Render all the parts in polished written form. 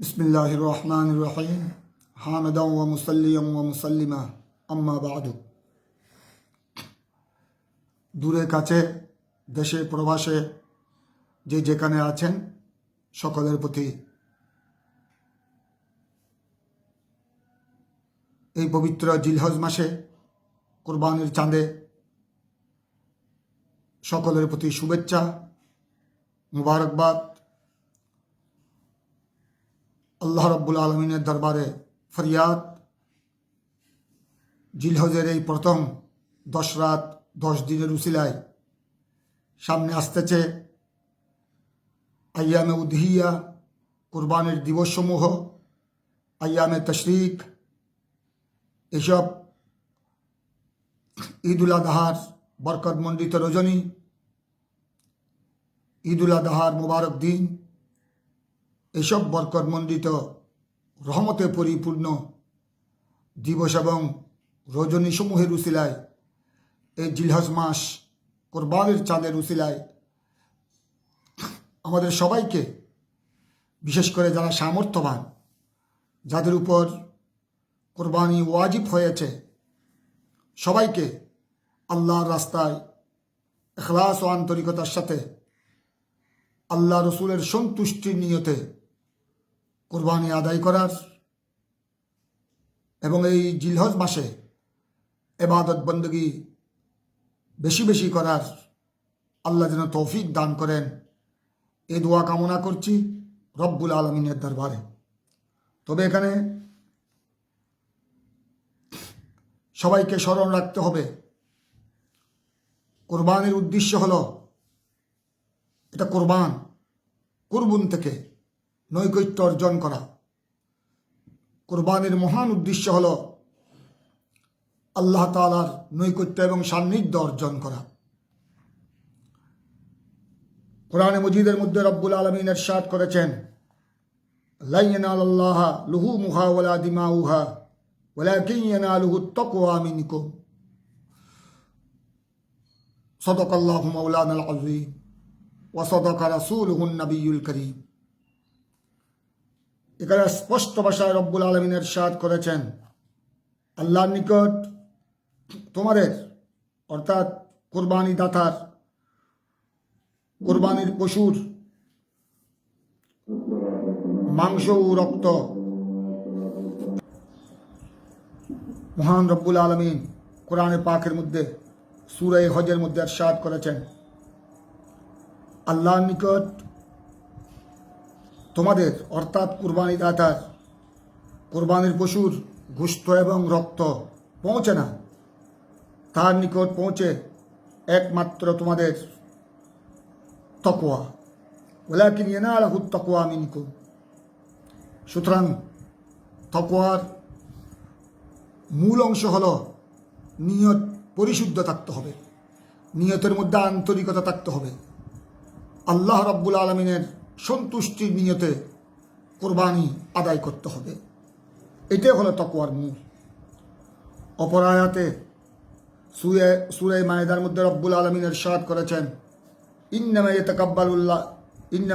बिस्मिल्लाहिर्रहमानिर्रहीम हामिदन व मुसल्लियन व मुसल्लिमा अम्मा बादु। দূরে কাছে দেশে প্রবাসে যে যেখানে আছেন সকলের প্রতি এই পবিত্র জিলহজ মাসে কুরবানির চাঁদে সকলের প্রতি শুভেচ্ছা মুবারকবাদ। আল্লাহ রব্বুল আলমিনের দরবারে ফরিয়াদ, জিলহজের এই প্রথম 10 রাত 10 দিনের উসিলায় সামনে আসতেছে আইয়ামে উদহিয়া, কুরবানির দিবসসমূহ, আইয়ামে তশরিক, এসব ঈদ উল আজহার বরকতমণ্ডিত রজনী, ঈদ উল আজহার মুবারক দিন, এসব বরকতমণ্ডিত রহমতে পরিপূর্ণ দিবস এবং রজনীসমূহের উসিলায় এই জিলহজ মাস কোরবানির চাঁদের উসিলায় আমাদের সবাইকে, বিশেষ করে যারা সামর্থ্যবান, যাদের উপর কোরবানি ওয়াজিব হয়েছে, সবাইকে আল্লাহর রাস্তায় ইখলাস ও আন্তরিকতার সাথে আল্লাহ রসুলের সন্তুষ্টির নিয়তে কোরবানি আদায় করার এবং এই জিলহজ মাসে ইবাদত বندگی বেশি বেশি করার আল্লাহ যেন তৌফিক দান করেন, এই দোয়া কামনা করছি রব্বুল আলমিনের দরবারে। তবে এখানে সবাইকে স্মরণ রাখতে হবে, কোরবানির উদ্দেশ্য হলো এটা কুরবুন থেকে নৈকট্য অর্জন করা। কোরবানির মহান উদ্দেশ্য হলো আল্লাহ তাআলার নৈকট্য এবং সান্নিধ্য অর্জন করা। কোরআনে মজিদের মধ্যে রব্বুল আলামিন ইরশাদ করেছেন, লা ইয়ানালুল্লাহা লুহুমুহা ওয়ালা দিমাউহা ওয়ালাকিন ইয়ানালুহুত তাকওয়া মিনকুম। সাদাকাল্লাহু মাওলানাল আযীম ওয়া সাদাকা রাসূলুহুন নবিয়্যুল কারীম। এখানে স্পষ্ট ভাষায় রব্বুল আলামিন ইরশাদ করেছেন, আল্লাহর নিকট তোমাদের অর্থাৎ কোরবানি দাতার, কোরবানির পশুর মাংস ও রক্ত মহান রব্বুল আলামিন কোরআনে পাকের মধ্যে সূরা হজের মধ্যে ইরশাদ করেছেন, আল্লাহর নিকট তোমাদের অর্থাৎ কুরবানি দাতার কোরবানির পশুর গোশত এবং রক্ত পৌঁছে না, তার নিকট পৌঁছে একমাত্র তোমাদের তাকওয়া, ওয়ালাকিন ইয়ানালুহুত তাকওয়া মিনকুম। সুতরাং তাকওয়ার মূল অংশ হলো নিয়ত পরিশুদ্ধ থাকতে হবে, নিয়তের মধ্যে আন্তরিকতা থাকতে হবে, আল্লাহ রাব্বুল আলামিনের সন্তুষ্টির নিয়তে কোরবানি আদায় করতে হবে। এটাই হলো তাকওয়ার মূল। অপর আয়াতে সূরা মায়েদার মধ্যে রব্বুল আলামিন ইরশাদ করেছেন, ইন্নামা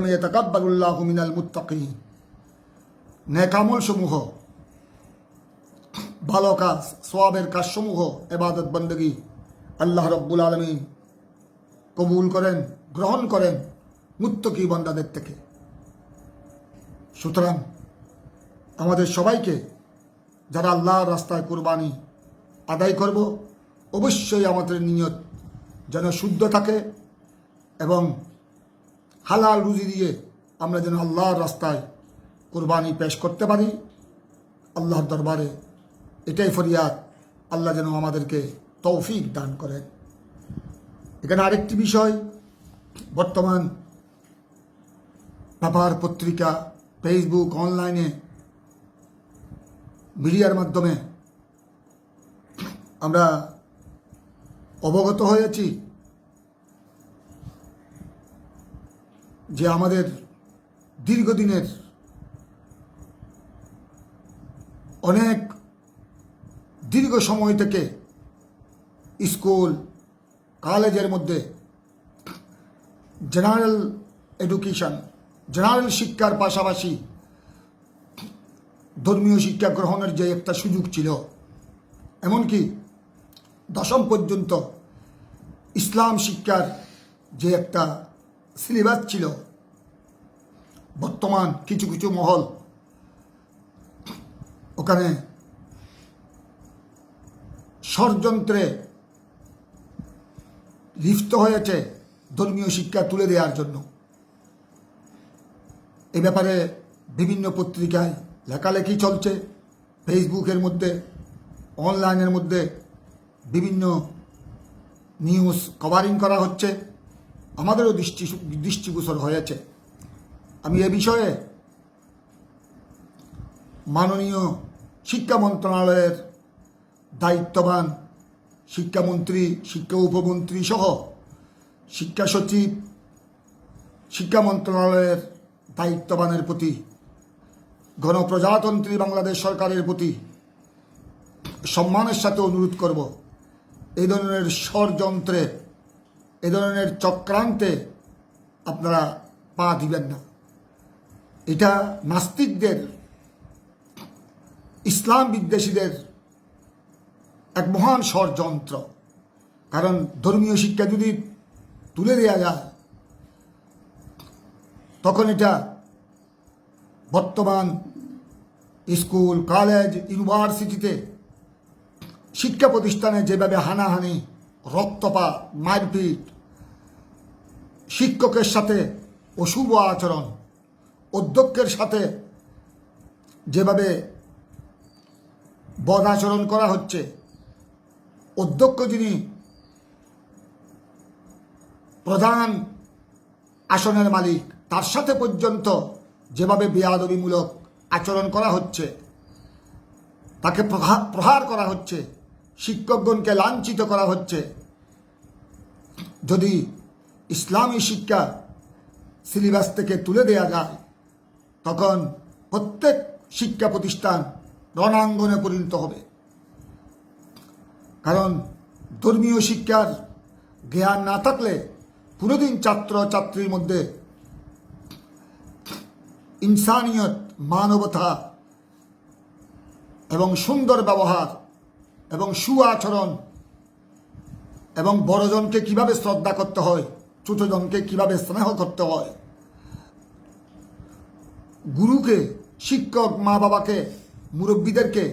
ইয়াতাকাব্বালুল্লাহু মিনাল মুত্তাকিন। নেক আমল সমূহ, ভালো কাজ, সওয়াবের কাজসমূহ, ইবাদত বندگی আল্লাহ রব্বুল আলামিন কবুল করেন, গ্রহণ করেন মুত্তাকি বান্দাদের থেকে। সুতরাং আমাদের সবাইকে যারা আল্লাহর রাস্তায় কুরবানি আদায় করব, অবশ্যই আমাদের নিয়ত যেন শুদ্ধ থাকে এবং হালাল রুজি দিয়ে আমরা যেন আল্লাহর রাস্তায় কুরবানি পেশ করতে পারি। আল্লাহর দরবারে এটাই ফরিয়াদ, আল্লাহ যেন আমাদেরকে তৌফিক দান করেন। এখানে আরেকটি বিষয়, বর্তমান পেপার, পত্রিকা, ফেসবুক, অনলাইনে মিডিয়ার মাধ্যমে আমরা অবগত হয়েছি যে আমাদের দীর্ঘদিনের অনেক দীর্ঘ সময় থেকে স্কুল কলেজের মধ্যে জেনারেল এডুকেশন, জেনারেল শিক্ষার পাশাপাশি ধর্মীয় শিক্ষা গ্রহণের যে একটা সুযোগ ছিল, এমনকি দশম পর্যন্ত ইসলাম শিক্ষার যে একটা সিলেবাস ছিল, বর্তমান কিছু কিছু মহল ওখানে ষড়যন্ত্রে লিপ্ত হয়েছে ধর্মীয় শিক্ষা তুলে দেওয়ার জন্য। এ ব্যাপারে বিভিন্ন পত্রিকায় লেখালেখি চলছে, ফেসবুকের মধ্যে, অনলাইনের মধ্যে বিভিন্ন নিউজ কভারিং করা হচ্ছে, আমাদেরও দৃষ্টিগোচর হয়েছে। আমি এ বিষয়ে মাননীয় শিক্ষা মন্ত্রণালয়ের দায়িত্ববান শিক্ষামন্ত্রী, শিক্ষা উপমন্ত্রী সহ শিক্ষা সচিব, শিক্ষা মন্ত্রণালয়ের দায়িত্ববানের প্রতি, গণপ্রজাতন্ত্রী বাংলাদেশ সরকারের প্রতি সম্মানের সাথে অনুরোধ করব, এই ধরনের ষড়যন্ত্রে, এ ধরনের চক্রান্তে আপনারা পা দিবেন না। এটা নাস্তিকদের, ইসলাম বিদ্বেষীদের এক মহান ষড়যন্ত্র। কারণ ধর্মীয় শিক্ষা যদি তুলে দেওয়া যায়, তখন এটা বর্তমান স্কুল, কলেজ, ইউনিভার্সিটিতে, শিক্ষা প্রতিষ্ঠানে যেভাবে হানাহানি, রক্তপাত, মারপিট, শিক্ষকের সাথে অশুভ আচরণ, অধ্যক্ষের সাথে যেভাবে বদ আচরণ করা হচ্ছে, অধ্যক্ষ যিনি প্রধান আসনের মালিক, তার সাথে পর্যন্ত যেভাবে বেয়াদবিমূলক আচরণ করা হচ্ছে, তাকে প্রহার করা হচ্ছে, শিক্ষকগণকে লাঞ্ছিত করা হচ্ছে। যদি ইসলামী শিক্ষা সিলেবাস থেকে তুলে দেওয়া যায়, তখন প্রত্যেক শিক্ষা প্রতিষ্ঠান রণাঙ্গনে পরিণত হবে। কারণ ধর্মীয় শিক্ষার জ্ঞান না থাকলে কোনোদিন ছাত্র ছাত্রীর মধ্যে ইনসানিয়ত, মানবতা এবং সুন্দর ব্যবহার এবং সুআচরণ এবং বড়জনকে কিভাবে শ্রদ্ধা করতে হয়, ছোটজনকে কিভাবে স্নেহ করতে হয়, গুরুকে, শিক্ষক, মা বাবাকে, মুরব্বীদেরকে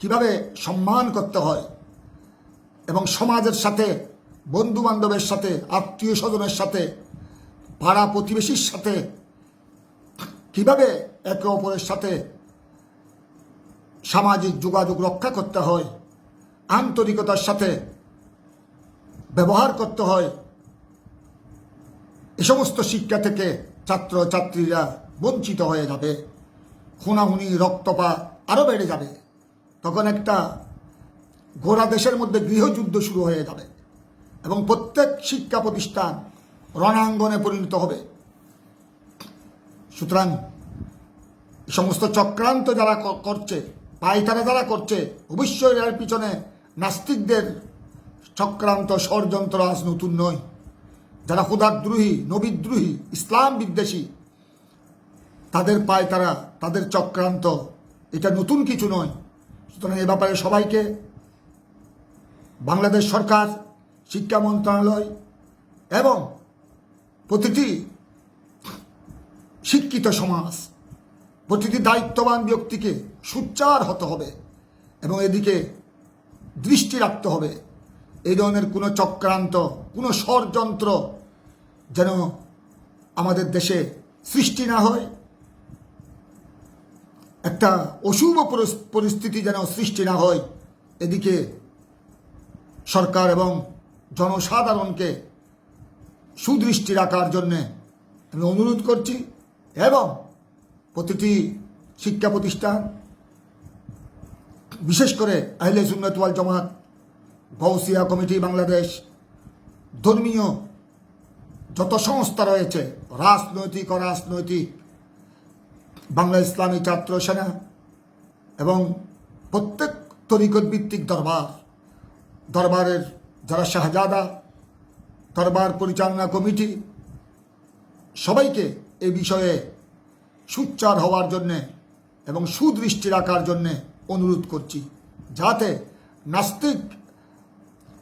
কিভাবে সম্মান করতে হয়, এবং সমাজের সাথে, বন্ধু বান্ধবের সাথে, আত্মীয় স্বজনের সাথে, পাড়া প্রতিবেশীর সাথে কিভাবে একে অপরের সাথে সামাজিক যোগাযোগ রক্ষা করতে হয়, আন্তরিকতার সাথে ব্যবহার করতে হয়, এ সমস্ত শিক্ষা থেকে ছাত্র ছাত্রীরা বঞ্চিত হয়ে যাবে। খুনাখুনি, রক্তপাত আরও বেড়ে যাবে। তখন একটা গোটা দেশের মধ্যে গৃহযুদ্ধ শুরু হয়ে যাবে এবং প্রত্যেক শিক্ষা প্রতিষ্ঠান রণাঙ্গনে পরিণত হবে। সুতরাং সমস্ত চক্রান্ত যারা করছে, পায়তারা যারা করছে, অবশ্যই এর পিছনে নাস্তিকদের চক্রান্ত, ষড়যন্ত্র আজ নতুন নয়। যারা খোদাদ্রোহী, নবীদ্রোহী, ইসলাম বিদ্বেষী, তাদের পায়তারা, তাদের চক্রান্ত, এটা নতুন কিছু নয়। সুতরাং এ ব্যাপারে সবাইকে বাংলাদেশ সরকার, শিক্ষা মন্ত্রণালয় এবং প্রতিটি শিক্ষিত সমাজ, প্রতিটি দায়িত্ববান ব্যক্তিকে সোচ্চার হতে হবে এবং এদিকে দৃষ্টি রাখতে হবে। এই ধরনের কোনো চক্রান্ত, কোনো ষড়যন্ত্র যেন আমাদের দেশে সৃষ্টি না হয়, একটা অশুভ পরিস্থিতি যেন সৃষ্টি না হয়, এদিকে সরকার এবং জনসাধারণকে সুদৃষ্টি রাখার জন্যে আমি অনুরোধ করছি। এবং প্রতিটি শিক্ষা প্রতিষ্ঠান, বিশেষ করে আহলে সুন্নাত ওয়াল জামাত, গৌসিয়া কমিটি বাংলাদেশ, ধর্মীয় যত সংস্থা রয়েছে, রাজনৈতিক, অরাজনৈতিক, বাংলা ইসলামী ছাত্র সেনা এবং প্রত্যেক তরিকত ভিত্তিক দরবারের যারা শাহজাদা, দরবার পরিচালনা কমিটি, সবাইকে এই বিষয়ে সোচ্চার হওয়ার জন্যে এবং সুদৃষ্টি রাখার জন্যে অনুরোধ করছি, যাতে নাস্তিক,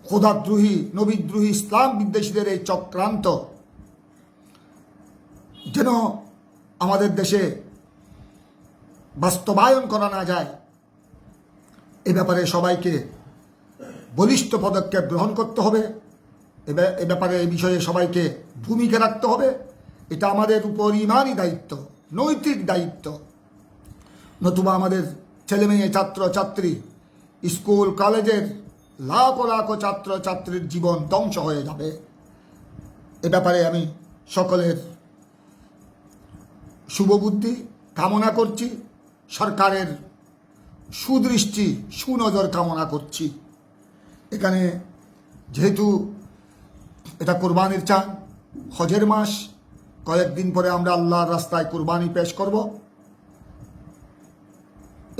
খোদাদ্রোহী, নবীদ্রোহী, ইসলাম বিদ্বেষীদের এই চক্রান্ত যেন আমাদের দেশে বাস্তবায়ন করা না যায়, এ ব্যাপারে সবাইকে বলিষ্ঠ পদক্ষেপ গ্রহণ করতে হবে। এ ব্যাপারে এই বিষয়ে সবাইকে ভূমিকা রাখতে হবে। এটা আমাদের উপর ইমানি দায়িত্ব, নৈতিক দায়িত্ব। নতুবা আমাদের ছেলেমেয়ে, ছাত্র ছাত্রী, স্কুল কলেজের লাখো লাখো ছাত্র ছাত্রীর জীবন ধ্বংস হয়ে যাবে। এ ব্যাপারে আমি সকলের শুভবুদ্ধি কামনা করছি, সরকারের সুদৃষ্টি, সুনজর কামনা করছি। এখানে যেহেতু এটা কোরবানির চাঁদ, হজের মাস, কয়েকদিন পরে আমরা আল্লাহর রাস্তায় কোরবানি পেশ করব।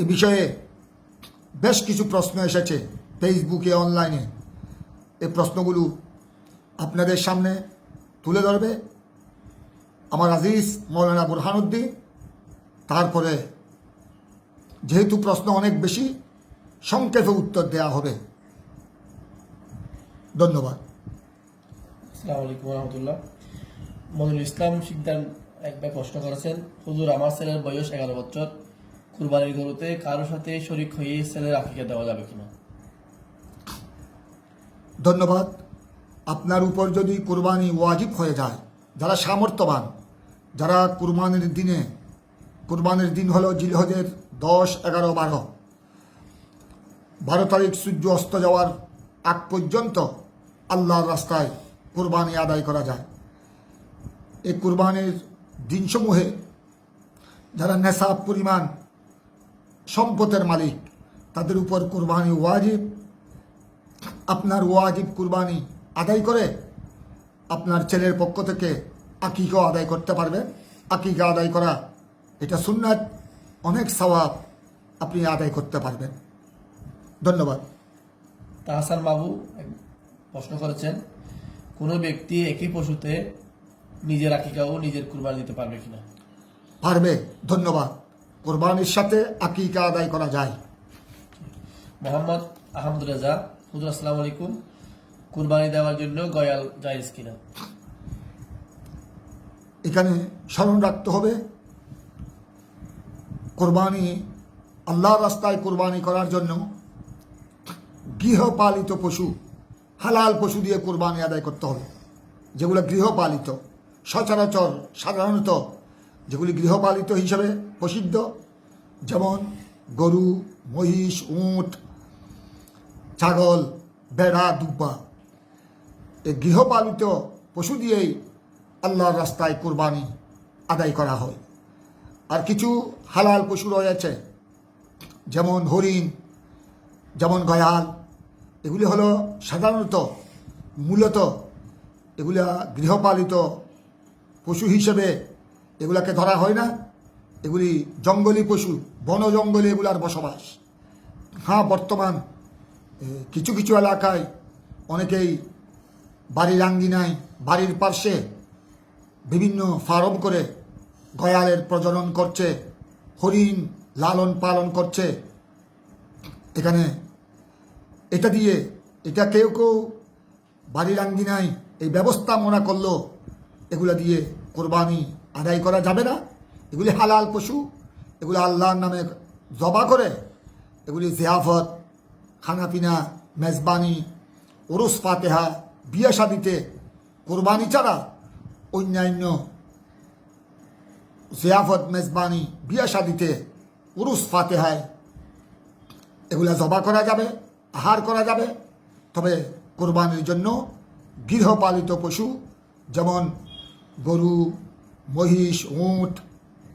এ বিষয়ে বেশ কিছু প্রশ্ন এসেছে ফেসবুকে, অনলাইনে। এই প্রশ্নগুলো আপনাদের সামনে তুলে ধরবে আমার আজিজ মৌলানা বুরহানুদ্দিন। তারপরে যেহেতু প্রশ্ন অনেক বেশি, সংক্ষেপে উত্তর দেওয়া হবে। ধন্যবাদ। আসসালামু আলাইকুম রহমতুল্লাহ। মনিরুল ইসলাম শিকদার এক ভাই প্রশ্ন করেছেন, হুজুর, আমার ছেলের বয়স 11 বছর, কুরবানির গরুতে কারোর সাথে শরীক হয়ে ছেলের আকিকা দেওয়া যাবে কিনা? ধন্যবাদ। আপনার উপর যদি কুরবানি ওয়াজিব হয়ে যায়, যারা সামর্থ্যবান, যারা কুরবানির দিন হলো জিলহজের 10, 11, 12 তারিখ সূর্য অস্ত যাওয়ার আগ পর্যন্ত আল্লাহর রাস্তায় কুরবানি আদায় করা যায়। এই কুরবানির দিনসমূহে যারা নেশাব পরিমাণ সম্পদের মালিক, তাদের উপর কুরবানি ওয়াজিব। আপনার ওয়াজিব কুরবানি আদায় করে আপনার ছেলের পক্ষ থেকে আকিকা আদায় করতে পারবেন। আকিকা আদায় করা এটা সুন্নাত, অনেক সওয়াব আপনি আদায় করতে পারবেন। ধন্যবাদ। তাহসান বাবু এক প্রশ্ন করেছেন, কোনো ব্যক্তি একই পশুতে নিজের আকিকা ও নিজের কুরবানি দিতে পারবে কিনা? পারবে। ধন্যবাদ। কোরবানির সাথে আকিকা আদায় করা যায়। মোহাম্মদ আহমদ রেজা, হুজুর আসসালামু আলাইকুম, কুরবানি দেওয়ার জন্য গয়াল জায়েজ কিনা? এখানে স্মরণ রাখতে হবে, কোরবানি, আল্লাহর রাস্তায় কোরবানি করার জন্য গৃহপালিত পশু, হালাল পশু দিয়ে কোরবানি আদায় করতে হবে। যেগুলো গৃহপালিত, সচরাচর সাধারণত যেগুলি গৃহপালিত হিসাবে প্রসিদ্ধ, যেমন গরু, মহিষ, উট, ছাগল, ভেড়া, দুব্বা, এই গৃহপালিত পশু দিয়েই আল্লাহর রাস্তায় কোরবানি আদায় করা হয়। আর কিছু হালাল পশু রয়েছে, যেমন হরিণ, যেমন গয়াল। এগুলি হলো সাধারণত, মূলত এগুলা গৃহপালিত পশু হিসেবে এগুলাকে ধরা হয় না। এগুলি জঙ্গলি পশু, বন জঙ্গলে এগুলার বসবাস। হ্যাঁ, বর্তমান কিছু কিছু এলাকায় অনেকেই বাড়ির আঙ্গিনায়, বাড়ির পার্শ্বে বিভিন্ন ফার্ম করে গয়ালের প্রজনন করছে, হরিণ লালন পালন করছে। এখানে এটা কেউ কেউ বাড়ির আঙ্গিনায় এই ব্যবস্থা মনে করলো, এগুলা দিয়ে কোরবানি আদায় করা যাবে না। এগুলি হালাল পশু, এগুলো আল্লাহর নামে জবা করে এগুলি জিয়াফত, খানাপিনা, মেজবানি, ওরস ফাতেহা, বিয়ে শাদিতে কোরবানি ছাড়া অন্যান্য জিয়াফত, মেজবানি, বিয়ে শাদিতে, ওরস ফাতেহায় এগুলা জবা করা যাবে, আহার করা যাবে। তবে কোরবানির জন্য গৃহপালিত পশু যেমন গরু, মহিষ, উট,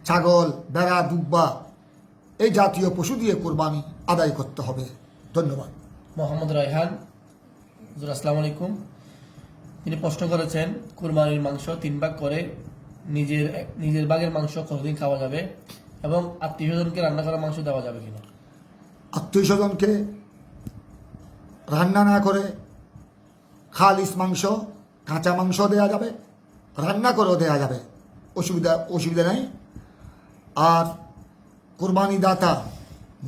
ছাগল, ভেড়া, দুব্বা, এই জাতীয় পশু দিয়ে কোরবানি আদায় করতে হবে। ধন্যবাদ। মোহাম্মদ রায়হান, হুজুর আসসালামু আলাইকুম, তিনি প্রশ্ন করেছেন, কুরবানির মাংস 3 ভাগ করে নিজের ভাগের মাংস কতদিন খাওয়া যাবে এবং আত্মীয় স্বজনকে রান্না করা মাংস দেওয়া যাবে কিনা? আত্মীয় স্বজনকে রান্না না করে খালিস মাংস, কাঁচা মাংস দেওয়া যাবে, রান্না করেও দেওয়া যাবে, অসুবিধা নাই। আর কুরবানি দাতা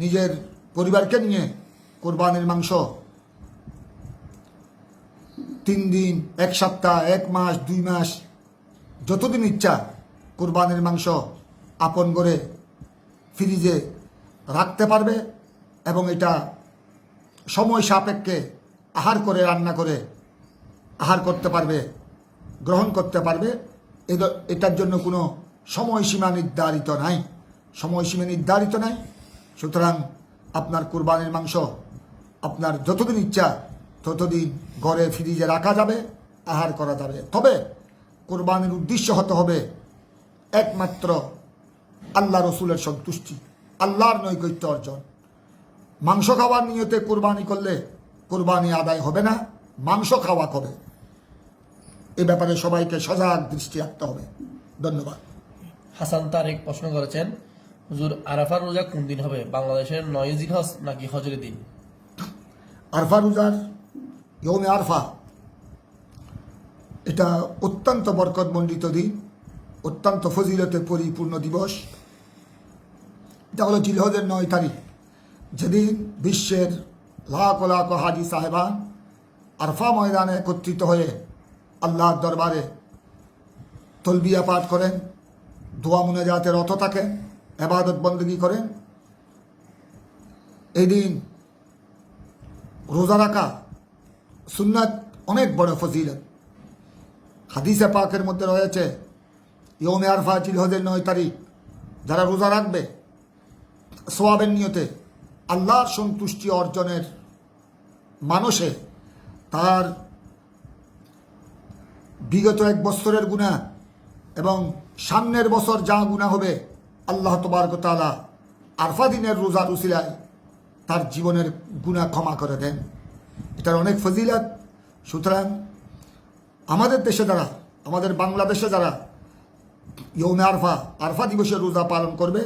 নিজের পরিবারকে নিয়ে কুরবানির মাংস 3 দিন, 1 সপ্তাহ, 1 মাস, 2 মাস যতদিন ইচ্ছা কুরবানির মাংস আপন করে ফ্রিজে রাখতে পারবে এবং এটা সময় সাপেক্ষে আহার করে রান্না করে আহার করতে পারবে, গ্রহণ করতে পারবে। এটার জন্য কোনো সময়সীমা নির্ধারিত নাই, সময়সীমা নির্ধারিত নাই। সুতরাং আপনার কুরবানির মাংস আপনার যতদিন ইচ্ছা ততদিন ঘরে ফ্রিজে রাখা যাবে, আহার করা যাবে। তবে কুরবানির উদ্দেশ্য হতে হবে একমাত্র আল্লাহ রসুলের সন্তুষ্টি, আল্লাহর নৈকট্য অর্জন। মাংস খাওয়ার নিয়তে কুরবানি করলে কুরবানি আদায় হবে না, মাংস খাওয়া হবে। এ ব্যাপারে সবাইকে সজাগ দৃষ্টি রাখতে হবে। ধন্যবাদ। হাসান তারেক প্রশ্ন করেছেন, হুজুর আরাফার রোজা কোন দিন হবে? বাংলাদেশের 9 জিলহজ নাকি হজরের দিন? আরফা রোজার ইয়ৌমে আরফা এটা অত্যন্ত বরকতমণ্ডিত দিন, অত্যন্ত ফজিলতে পরিপূর্ণ দিবস। এটা হলো জিলহজের 9 তারিখ, যেদিন বিশ্বের লাখ লাখ হাজি সাহেবান আরফা ময়দানে একত্রিত হয়ে আল্লাহর দরবারে তলবিয়া পাঠ করেন, দোয়া মুনাজাতে রত থাকেন, ইবাদত বন্দেগী করেন। এই দিন রোজা রাখা সুন্নাত অনেক বড় ফজিলত। হাদিসে পাকের মধ্যে রয়েছে ইয়ৌমে আরফা জিলহজের 9 তারিখ যারা রোজা রাখবে সোয়াবের নিয়তে আল্লাহর সন্তুষ্টি অর্জনের মানসে তার বিগত 1 বছরের গুনাহ এবং সামনের বছর যা গুনাহ হবে আল্লাহ তবারক ওয়া তাআলা আরফা দিনের রোজার উসিলায় তার জীবনের গুনাহ ক্ষমা করে দেন। এটার অনেক ফজিলত। সুতরাং আমাদের দেশে যারা, আমাদের বাংলাদেশে যারা ইয়ৌমে আরফা আরফা দিবসের রোজা পালন করবে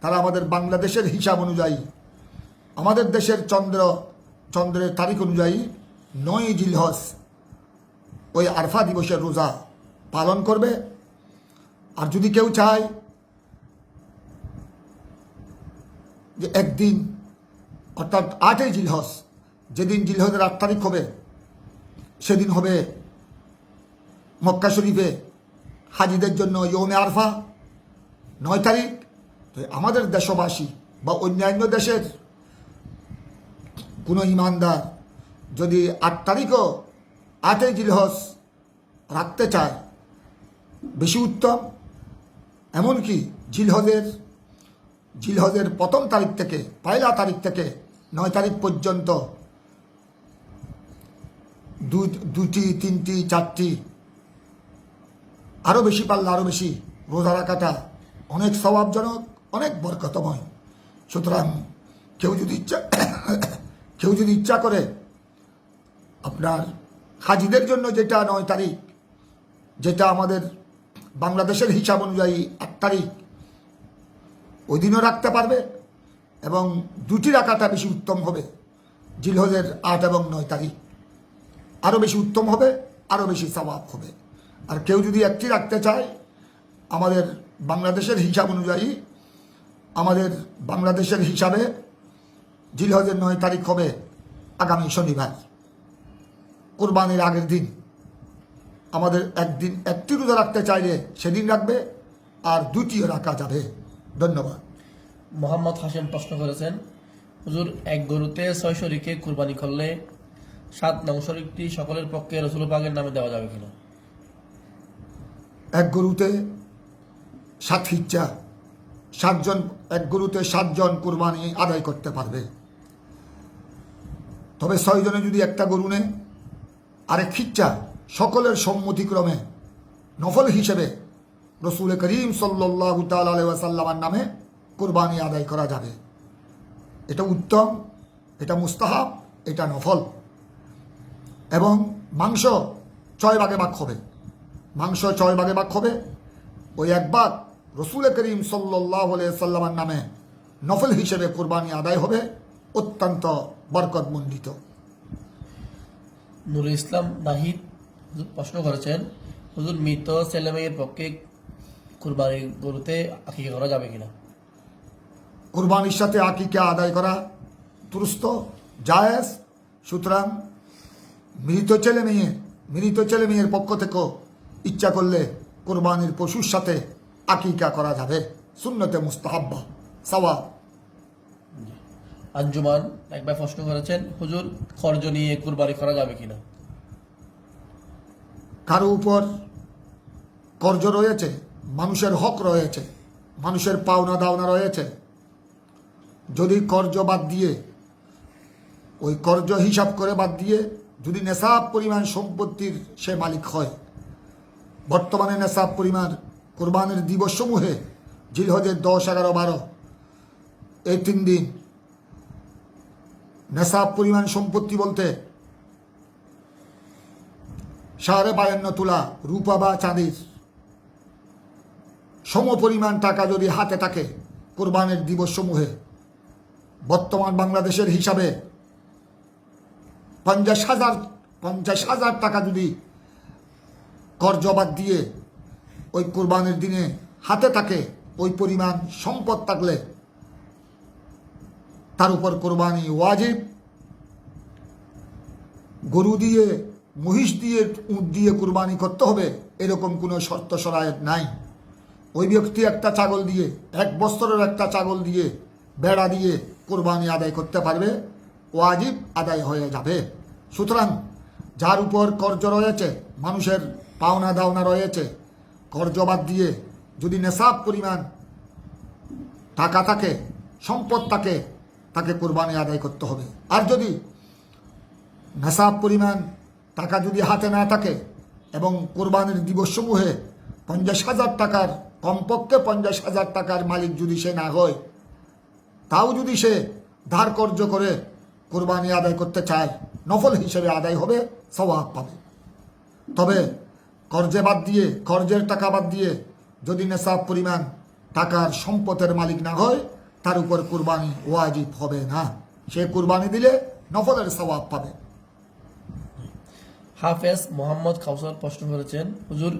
তারা আমাদের বাংলাদেশের হিসাব অনুযায়ী, আমাদের দেশের চন্দ্রের তারিখ অনুযায়ী 9 জিলহজ ওই আরফা দিবসের রোজা পালন করবে। আর যদি কেউ চায় যে একদিন অর্থাৎ 8 জিলহজ, যেদিন জিলহজের 8 তারিখ হবে সেদিন হবে মক্কা শরীফে হাজিদের জন্য ইয়ৌমে আরফা 9 তারিখ। তো আমাদের দেশবাসী বা অন্যান্য দেশের কোনো ইমানদার যদি 8 তারিখও 8 জিলহজ রাখতে চায় বেশি উত্তম। এমনকি জিলহজের প্রথম তারিখ থেকে, পয়লা তারিখ থেকে 9 তারিখ পর্যন্ত 2টি, 3টি, 4টি, আরও বেশি পারলে আরও বেশি রোজা রাখাটা অনেক স্বভাবজনক, অনেক বরকতময়। সুতরাং কেউ যদি ইচ্ছা করে আপনার হাজিদের জন্য যেটা 9 তারিখ, যেটা আমাদের বাংলাদেশের হিসাব অনুযায়ী 8 তারিখ, ওই দিনও রাখতে পারবে এবং 2টি রাখাটা বেশি উত্তম হবে। জিলহজের 8 এবং 9 তারিখ আরও বেশি উত্তম হবে, আরও বেশি সওয়াব হবে। আর কেউ যদি 1টি রাখতে চায়, আমাদের বাংলাদেশের হিসাব অনুযায়ী, আমাদের বাংলাদেশের হিসাবে জিলহজের 9 তারিখ হবে আগামী শনিবার, কুরবানির আগের দিন। আমাদের একদিন 1টি রোজা রাখতে চাইলে সেদিন রাখবে, আর 2টিও রাখা যাবে। ধন্যবাদ। মোহাম্মদ হাসেম প্রশ্ন করেছেন, হুজুর এক গরুতে 6 শরীকে কুরবানি করলে 7 নং শরীকটি সকলের পক্ষে রসুল পাকের নামে দেওয়া যাবে কিনা? এক গরুতে 7 হিজ্জা, 7 জন, এক গরুতে 7 জন কুরবানি আদায় করতে পারবে। তবে 6 জনে যদি একটা গরু নেয়, আরেক হিজ্জা সকলের সম্মতিক্রমে নফল হিসেবে রসুল করিম সাল্লাল্লাহু তাআলা আলাইহি ওয়াসাল্লামের নামে কুরবানি আদায় করা যাবে। এটা উত্তম, এটা মুস্তাহাব, এটা নফল। এবং মাংস 6 ভাগে ভাগ হবে, মাংস 6 ভাগে ভাগ হবে। ওই এক ভাগ রসুল করিম সাল্লাল্লাহু আলাইহি ওয়াসাল্লামের নামে নফল হিসেবে কুরবানি আদায় হবে, অত্যন্ত বরকতমণ্ডিত। নুরুল ইসলাম নাহিদ প্রশ্ন করেছেন, হুজুর মৃত ছেলে মেয়ের পক্ষে কুরবানির গরুতে আকিকা করা যাবে কিনা? কুরবানির সাথে আকিকা আদায় করা দুরুস্ত জায়েজ। সুতরাং মৃত ছেলে মেয়ের পক্ষ থেকেও ইচ্ছা করলে কুরবানির পশুর সাথে আকিকা করা যাবে, সুন্নতে মুস্তাহাব্বা সওয়াব। আঞ্জুমান একবার প্রশ্ন করেছেন, হুজুর কর্জ নিয়ে কুরবানি করা যাবে কিনা? কারো উপর কর্জ রয়েছে, মানুষের হক রয়েছে, মানুষের পাওনা দাওনা রয়েছে, যদি কর্জ বাদ দিয়ে, ওই কর্জ হিসাব করে বাদ দিয়ে যদি নেশাব পরিমাণ সম্পত্তির সে মালিক হয়, বর্তমানে নেশাব পরিমাণ কোরবানির দিবসসমূহে জিলহজের 10, 11, 12 এই 3 দিন নেশাব পরিমাণ সম্পত্তি বলতে 52.5 তোলা রূপা বা চাঁদির সম পরিমাণ টাকা যদি হাতে থাকে কোরবানির দিবসসমূহে, বর্তমান বাংলাদেশের হিসাবে 50,000 টাকা যদি কর্জ বাদ দিয়ে ওই কোরবানির দিনে হাতে থাকে, ওই পরিমাণ সম্পদ থাকলে তার উপর কোরবানি ওয়াজিব। গরু দিয়ে, মহিষ দিয়ে, উট দিয়ে কোরবানি করতে হবে এরকম কোনো শর্ত শরায়ত নাই। ওই ব্যক্তি একটা ছাগল দিয়ে, 1 বছরের একটা ছাগল দিয়ে, বেড়া দিয়ে কোরবানি আদায় করতে পারবে, ওয়াজিব আদায় হয়ে যাবে। সুতরাং যার উপর কর্জ রয়েছে, মানুষের পাওনা দাওনা রয়েছে, কর্জ বাদ দিয়ে যদি নেশাব পরিমাণ টাকা থাকে, সম্পদ থাকে, তাকে কোরবানি আদায় করতে হবে। আর যদি নেশাব পরিমাণ টাকা যদি হাতে না থাকে এবং কোরবানির দিবসসমূহে 50,000 টাকার, কমপক্ষে 50,000 টাকার মালিক যদি সে না হয়, তাও যদি সে ধার কর্জ করে কোরবানি আদায় করতে চায়, নফল হিসেবে আদায় হবে, সওয়াব পাবে। তবে কর্জে বাদ দিয়ে, কর্জের টাকা বাদ দিয়ে যদি নেশাব পরিমাণ টাকার সম্পদের মালিক না হয়, তার উপর কুরবানি ওয়াজিব হবে না। সে কুরবানি দিলে নফলের সওয়াব পাবে। হাফেজ মোহাম্মদ কাউসার প্রশ্ন করেছেন, হুজুর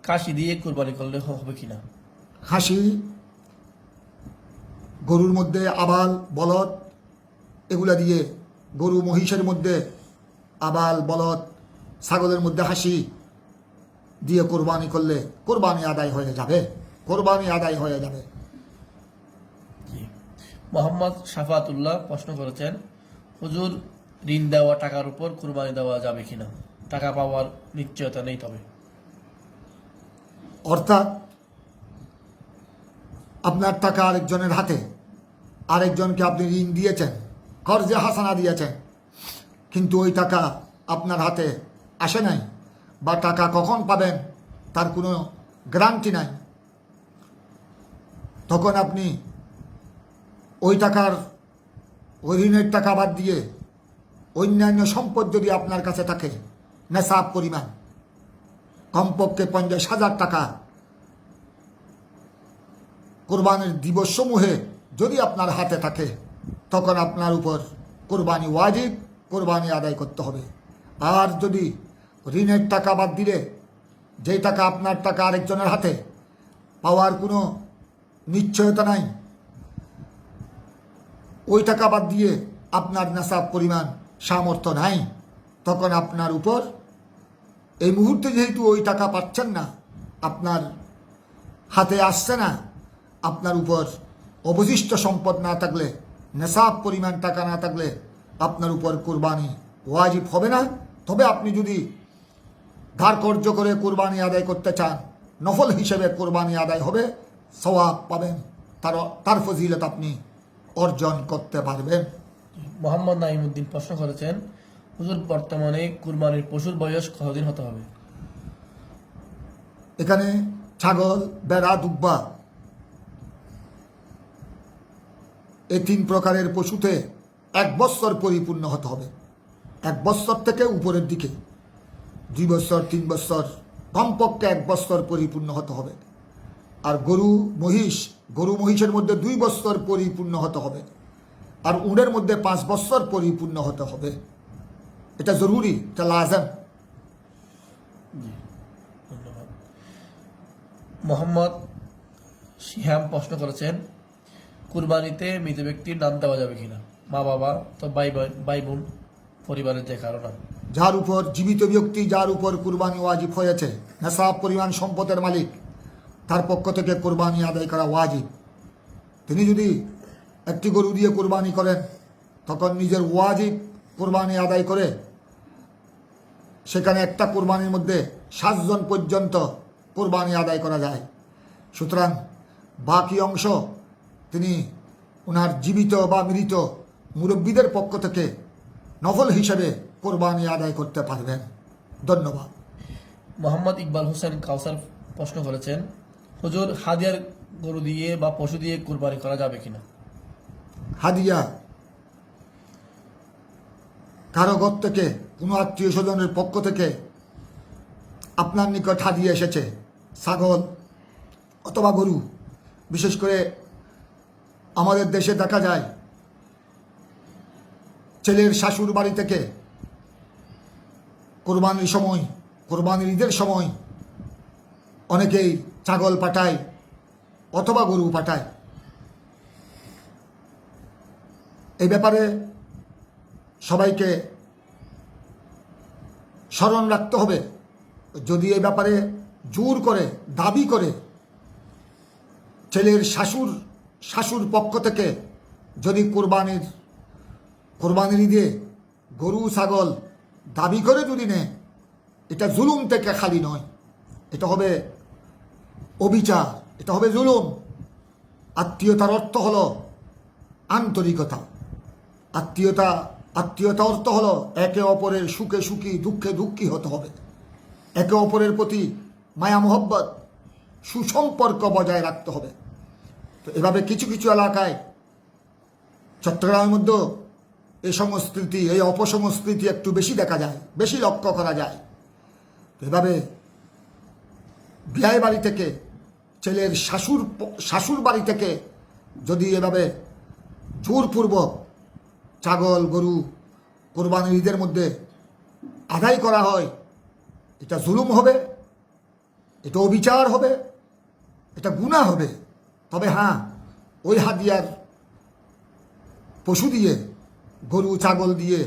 কাশি দিয়ে কুরবানি করলে হবে কিনা? হাসি গরুর মধ্যে আবাল বলদ এগুলা দিয়ে, গরু মহিষের মধ্যে আবাল বলদ, ছাগলের মধ্যে হাসি দিয়ে কোরবানি করলে কোরবানি আদায় হয়ে যাবে, কোরবানি আদায় হয়ে যাবে। মোহাম্মদ শাফাতুল্লাহ প্রশ্ন করেছেন, হুজুর ঋণ দেওয়া টাকার উপর কুরবানি দেওয়া যাবে কিনা? টাকা পাওয়ার নিশ্চয়তা নেই তবে। অর্থাৎ আপনার টাকা আরেকজনের হাতে, আরেকজনকে আপনি ঋণ দিয়েছেন, কর্জে হাসানা দিয়েছেন, কিন্তু ওই টাকা আপনার হাতে আসে নাই, বা টাকা কখন পাবেন তার কোনো গ্যারান্টি নাই, তখন আপনি ওই টাকার, ওই ঋণের টাকা বাদ দিয়ে অন্যান্য সম্পদ যদি আপনার কাছে থাকে নেশাব পরিমাণ, কমপক্ষে 50,000 টাকা, কোরবানির দিবসসমূহে যদি আপনার হাতে থাকে, তখন আপনার উপর কোরবানি ওয়াজিব, কোরবানি আদায় করতে হবে। আর যদি ঋণের টাকা বাদ দিলে, যেই টাকা আপনার টাকা আরেকজনের হাতে, পাওয়ার কোনো নিশ্চয়তা নাই, ওই টাকা বাদ দিয়ে আপনার নেশাব পরিমাণ সামর্থ্য নাই, তখন আপনার উপর এই মুহূর্তে যেহেতু ওই টাকা পাচ্ছেন না, আপনার হাতে আসছে না, আপনার উপর অবশিষ্ট সম্পদ না থাকলে, নেশাব পরিমাণ টাকা না থাকলে আপনার উপর কোরবানি ওয়াজিব হবে না। তবে আপনি যদি ধার কর্য করে কোরবানি আদায় করতে চান, নফল হিসেবে কোরবানি আদায় হবে, সওয়াব পাবেন, তার ফজিলত আপনি অর্জন করতে পারবেন। মোহাম্মদ নাইমুদ্দিন প্রশ্ন করেছেন, হুজুর বর্তমানে কুরবানির পশুর বয়স কতদিন হতে হবে? এখানে ছাগল, বেড়া, দুব্বা এই 3 প্রকারের পশুতে 1 বছর পরিপূর্ণ হতে হবে। 1 বছর থেকে উপরের দিকে 2 বছর, 3 বছর, কমপক্ষে 1 বছর পরিপূর্ণ হতে হবে। আর গরু মহিষের মধ্যে 2 বছর পরিপূর্ণ হতে হবে। আর উটের মধ্যে 5 বছর পরিপূর্ণ হতে হবে। এটা জরুরি, এটা লাজম। ধন্যবাদ। মোহাম্মদ শিহাম প্রশ্ন করেছেন, কুরবানিতে মৃত ব্যক্তির নাম দেওয়া যাবে কিনা? মা বাবা তো ভাই বোন পরিবারের যে কারণ। যার উপর জীবিত ব্যক্তি, যার উপর কুরবানি ওয়াজিব হয়েছে, নেশাব পরিমাণ সম্পদের মালিক, তার পক্ষ থেকে কুরবানি আদায় করা ওয়াজিব। তিনি যদি একটি গরু দিয়ে কুরবানি করেন, তখন নিজের ওয়াজিব কুরবানি আদায় করে সেখানে একটা কুরবানির মধ্যে 7 জন পর্যন্ত কুরবানি আদায় করা যায়। সুতরাং বাকি অংশ তিনি ওনার জীবিত বা মৃত মুরব্বীদের পক্ষ থেকে নফল হিসেবে কোরবানি আদায় করতে পারবেন। ধন্যবাদ। মোহাম্মদ ইকবাল হোসেন কাউসার প্রশ্ন করেছেন, হুজুর হাদিয়ার গরু দিয়ে বা পশু দিয়ে কুরবানি করা যাবে কিনা? হাদিয়া কারো ঘর থেকে, কোনো আত্মীয় স্বজনের পক্ষ থেকে আপনার নিকট হাদিয়া এসেছে, ছাগল অথবা গরু। বিশেষ করে আমাদের দেশে দেখা যায় ছেলের শাশুর বাড়ি থেকে কোরবানির সময়, কোরবানির ঈদের সময় অনেকেই ছাগল পাঠায় অথবা গরু পাঠায়। এই ব্যাপারে সবাইকে স্মরণ রাখতে হবে, যদি এই ব্যাপারে জোর করে দাবি করে ছেলের শাশুর পক্ষ থেকে যদি কোরবানির ঈদে গরু ছাগল দাবি করে যদি নেয়, এটা জুলুম থেকে খালি নয়, এটা হবে অবিচার, এটা হবে জুলুম। আত্মীয়তার অর্থ হলো আন্তরিকতা। আত্মীয়তা অর্থ হলো একে অপরের সুখে সুখী, দুঃখে দুঃখী হতে হবে, একে অপরের প্রতি মায়া মোহব্বত, সুসম্পর্ক বজায় রাখতে হবে। তো এভাবে কিছু কিছু এলাকায়, চট্টগ্রামের মধ্যে এই সংস্কৃতি, এই অপসংস্কৃতি একটু বেশি দেখা যায়, বেশি লক্ষ্য করা যায়। তো এভাবে বিয়ে বাড়ি থেকে, ছেলের শাশুর বাড়ি থেকে যদি এভাবে জোরপূর্বক ছাগল গরু কোরবানির ঈদের মধ্যে আদায় করা হয়, এটা জুলুম হবে, এটা অবিচার হবে, এটা গুনাহ হবে। তবে হ্যাঁ, ওই হাদিয়ার পশু দিয়ে, গরু ছাগল দিয়ে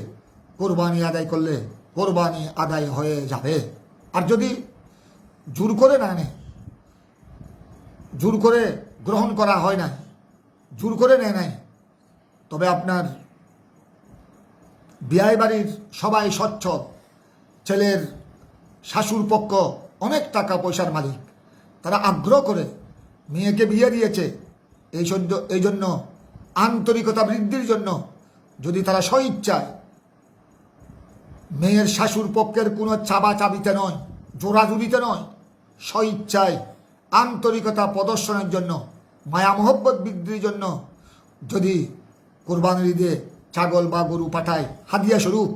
কোরবানি আদায় করলে কোরবানি আদায় হয়ে যাবে। আর যদি জোর করে না নেয়, জোর করে গ্রহণ করা হয় না, জোর করে নেয় নাই, তবে আপনার বিয়ে বাড়ির সবাই স্বচ্ছ, ছেলের শাশুর পক্ষ অনেক টাকা পয়সার মালিক, তারা আগ্রহ করে মেয়েকে বিয়ে দিয়েছে, এই জন্য আন্তরিকতা বৃদ্ধির জন্য যদি তারা স্বইচ্ছায়, মেয়ের শাশুর পক্ষের কোনো চাবিতে নয়, জোরাজুরিতে নয়, স্বইচ্ছায় আন্তরিকতা প্রদর্শনের জন্য, মায়া মোহব্বত বৃদ্ধির জন্য যদি কোরবানির ঈদে ছাগল বা গরু পাঠায় হাদিয়া স্বরূপ,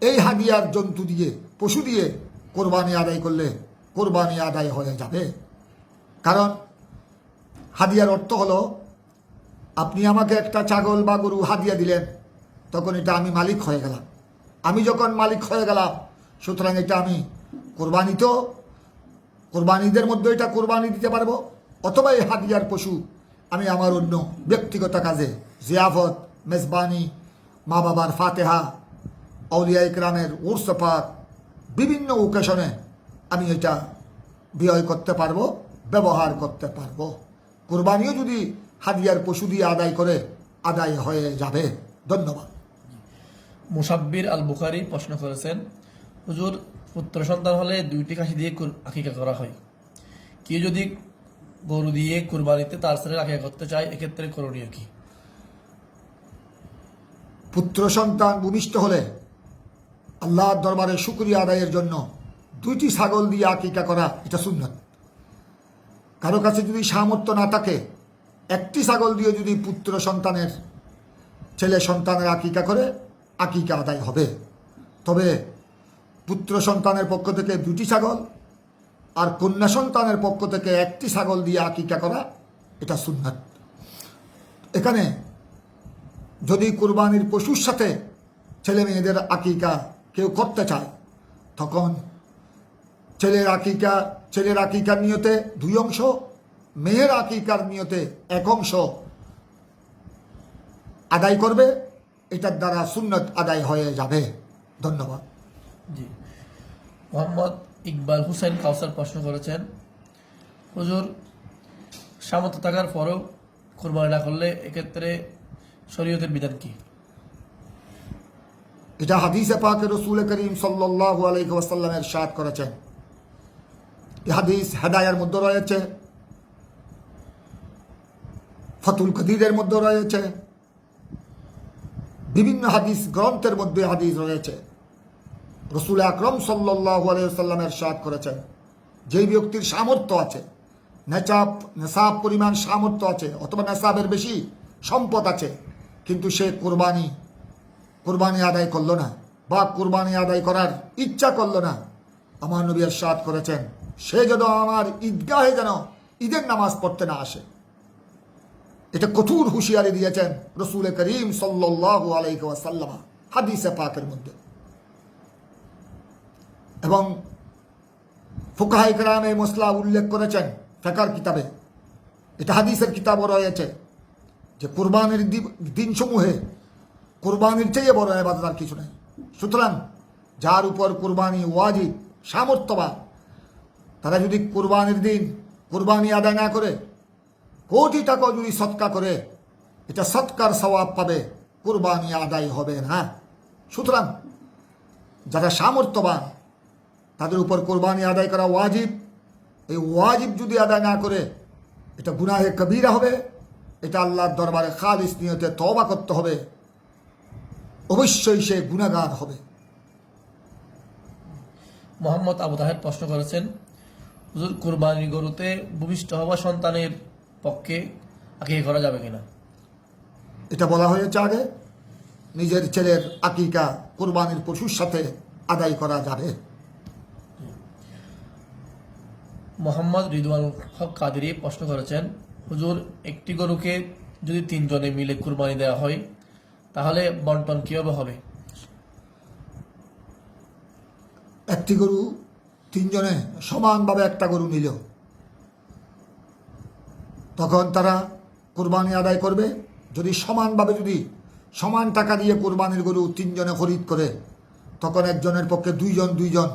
এই হাদিয়ার জন্তু দিয়ে, পশু দিয়ে কোরবানি আদায় করলে কোরবানি আদায় হয়ে যাবে। কারণ হাদিয়ার অর্থ হলো, আপনি আমাকে একটা ছাগল বা গরু হাদিয়া দিলেন, তখন এটা আমি মালিক হয়ে গেলাম। আমি যখন মালিক হয়ে গেলাম, সুতরাং এটা আমি কোরবানিদের মধ্যে এটা কোরবানি দিতে পারবো, অথবা এই হাদিয়ার পশু আমি আমার অন্য ব্যক্তিগত কাজে, জিয়াফত, মেজবানি, মা বাবার ফাতেহা, আউলিয়া ইকরামের উর্স পাক, বিভিন্ন ওকেশনে আমি এটা ব্যয় করতে পারবো, ব্যবহার করতে পারবো। কোরবানিও যদি হাদিয়ার পশু দিয়ে আদায় করে, আদায় হয়ে যাবে। ধন্যবাদ। মুসাব্বির আল বুখারী প্রশ্ন করেছেন, হুজুর পুত্র সন্তান হলে 2টি খাসি দিয়ে আকিকা করা হয়, কেউ যদি গরু দিয়ে কুরবানিতে তার ছেলের আকিকা করতে চায়, এক্ষেত্রে করণীয় কি? পুত্র সন্তান ভূমিষ্ঠ হলে আল্লাহর দরবারে শুকরিয়া আদায়ের জন্য 2টি ছাগল দিয়ে আকিকা করা, এটা সুন্নাত। কারো কাছে যদি সামর্থ্য না থাকে, 1টি ছাগল দিয়ে যদি পুত্র সন্তানের, ছেলে সন্তানের আকিকা করে, আকিকা আদায় হবে। তবে পুত্র সন্তানের পক্ষ থেকে 2টি ছাগল আর কন্যা সন্তানের পক্ষ থেকে 1টি ছাগল দিয়ে আকিকা করা, এটা সুন্নাত। এখানে যদি কুরবানির পশুর সাথে ছেলে মেয়েদের আকিকা কেউ করতে চায়, তখন ছেলের আকিকার নিয়তে 2 অংশ, মেহের আকিকার নিয়তে এক অংশ আদায় করবে, এটার দ্বারা সুন্নত আদায় হয়ে যাবে। ধন্যবাদ। জি, মোহাম্মদ ইকবাল হুসেন কাউসার প্রশ্ন করেছেন, হুজুর সামর্থ্য থাকার পরও কোরবানি না করলে এক্ষেত্রে শরীয়তের বিধান কি? এটা হাদিসে পাকে রসুল করিম সাল্লাল্লাহু আলাইহি ওয়াসাল্লাম ইরশাদ করেছেন। এই হাদিস হেদায়ার মধ্যে রয়েছে, ফতুল কদিরের মধ্যে রয়েছে, বিভিন্ন হাদিস গ্রন্থের মধ্যে হাদিস রয়েছে। রসুল আকরম সাল্লাল্লাহু আলাইহি ওয়াসাল্লাম ইরশাদ করেছেন, যেই ব্যক্তির সামর্থ্য আছে, নেশাব পরিমাণ সামর্থ্য আছে অথবা নেশাবের বেশি সম্পদ আছে, কিন্তু সে কোরবানি আদায় করলো না বা কোরবানি আদায় করার ইচ্ছা করলো না, আমার নবী ইরশাদ করেছেন সে যেন আমার ঈদগাহে যেন ঈদের নামাজ পড়তে না আসে। এটা কঠোর হুঁশিয়ারি দিয়েছেন রসুল করিম সাল্লাল্লাহু আলাইহি ওয়াসাল্লাম হাদিসে পাকের মধ্যে। এবং ফুকাহায়ে কেরাম এই মসলা উল্লেখ করেছেন ফিকহের কিতাবে, এটা হাদিসের কিতাবও রয়েছে, যে কুরবানির দিনসমূহে কুরবানির চেয়ে বড় ইবাদত আর কিছু নেই। সুতরাং যার উপর কুরবানি ওয়াজিব, সামর্থ্যবান, তারা যদি কুরবানির দিন কুরবানি আদায় না করে কোটি টাকা যদি সৎকা করে, এটা সৎকার সওয়াব পাবে, কুরবানি আদায় হবে না। সুতরাং যারা সামর্থ্যবান তাদের উপর কুরবানি আদায় করা ওয়াজিব। এই ওয়াজিব যদি আদায় না করে, এটা গুনাহে কবিরা হবে, এটা আল্লাহর দরবারে খালিস নিয়তে তওবা করতে হবে, অবশ্যই সে গুনাহগার হবে। মোহাম্মদ আবু তাহের প্রশ্ন করেছেন, হুজুর কুরবানির গরুতে ভূমিষ্ঠ হওয়া সন্তানের পক্ষে আকিকা করা যাবে কিনা? এটা বলা হয়েছে আগে, নিজের ছেলের আকিকা কুরবানির পশুর সাথে আদায় করা যাবে। মোহাম্মদ রিদওয়ান হক কাদেরী প্রশ্ন করেছেন, হুজুর একটি গরুকে যদি 3 জনে মিলে কুরবানি দেওয়া হয় তাহলে বন্টন কিভাবে হবে? একটি গরু 3 জনে সমানভাবে একটা গরু নিল, তখন তারা কুরবানি আদায় করবে। যদি সমানভাবে, যদি সমান টাকা দিয়ে কুরবানির গরু 3 জনে খরিদ করে, তখন একজনের পক্ষে 2 জন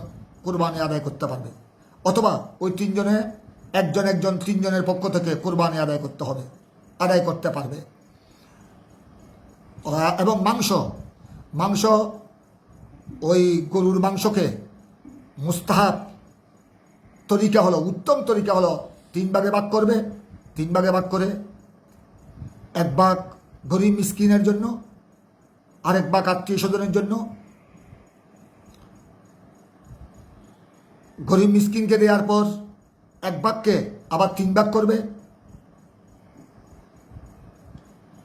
কুরবানি আদায় করতে পারবে, অথবা ওই 3 জনে একজন 3 জনের পক্ষ থেকে কুরবানি আদায় করতে পারবে। এবং মাংস ওই গরুর মাংসকে মুস্তাহাব তরিকা হলো, উত্তম তরিকা হলো 3 ভাগে ভাগ করবে। 3 ভাগে ভাগ করে 1 ভাগ গরিব মিসকিনের জন্য, আরেক ভাগ আত্মীয় স্বজনের জন্য। গরিব মিসকিনকে দেওয়ার পর 1 ভাগকে আবার 3 ভাগ করবে,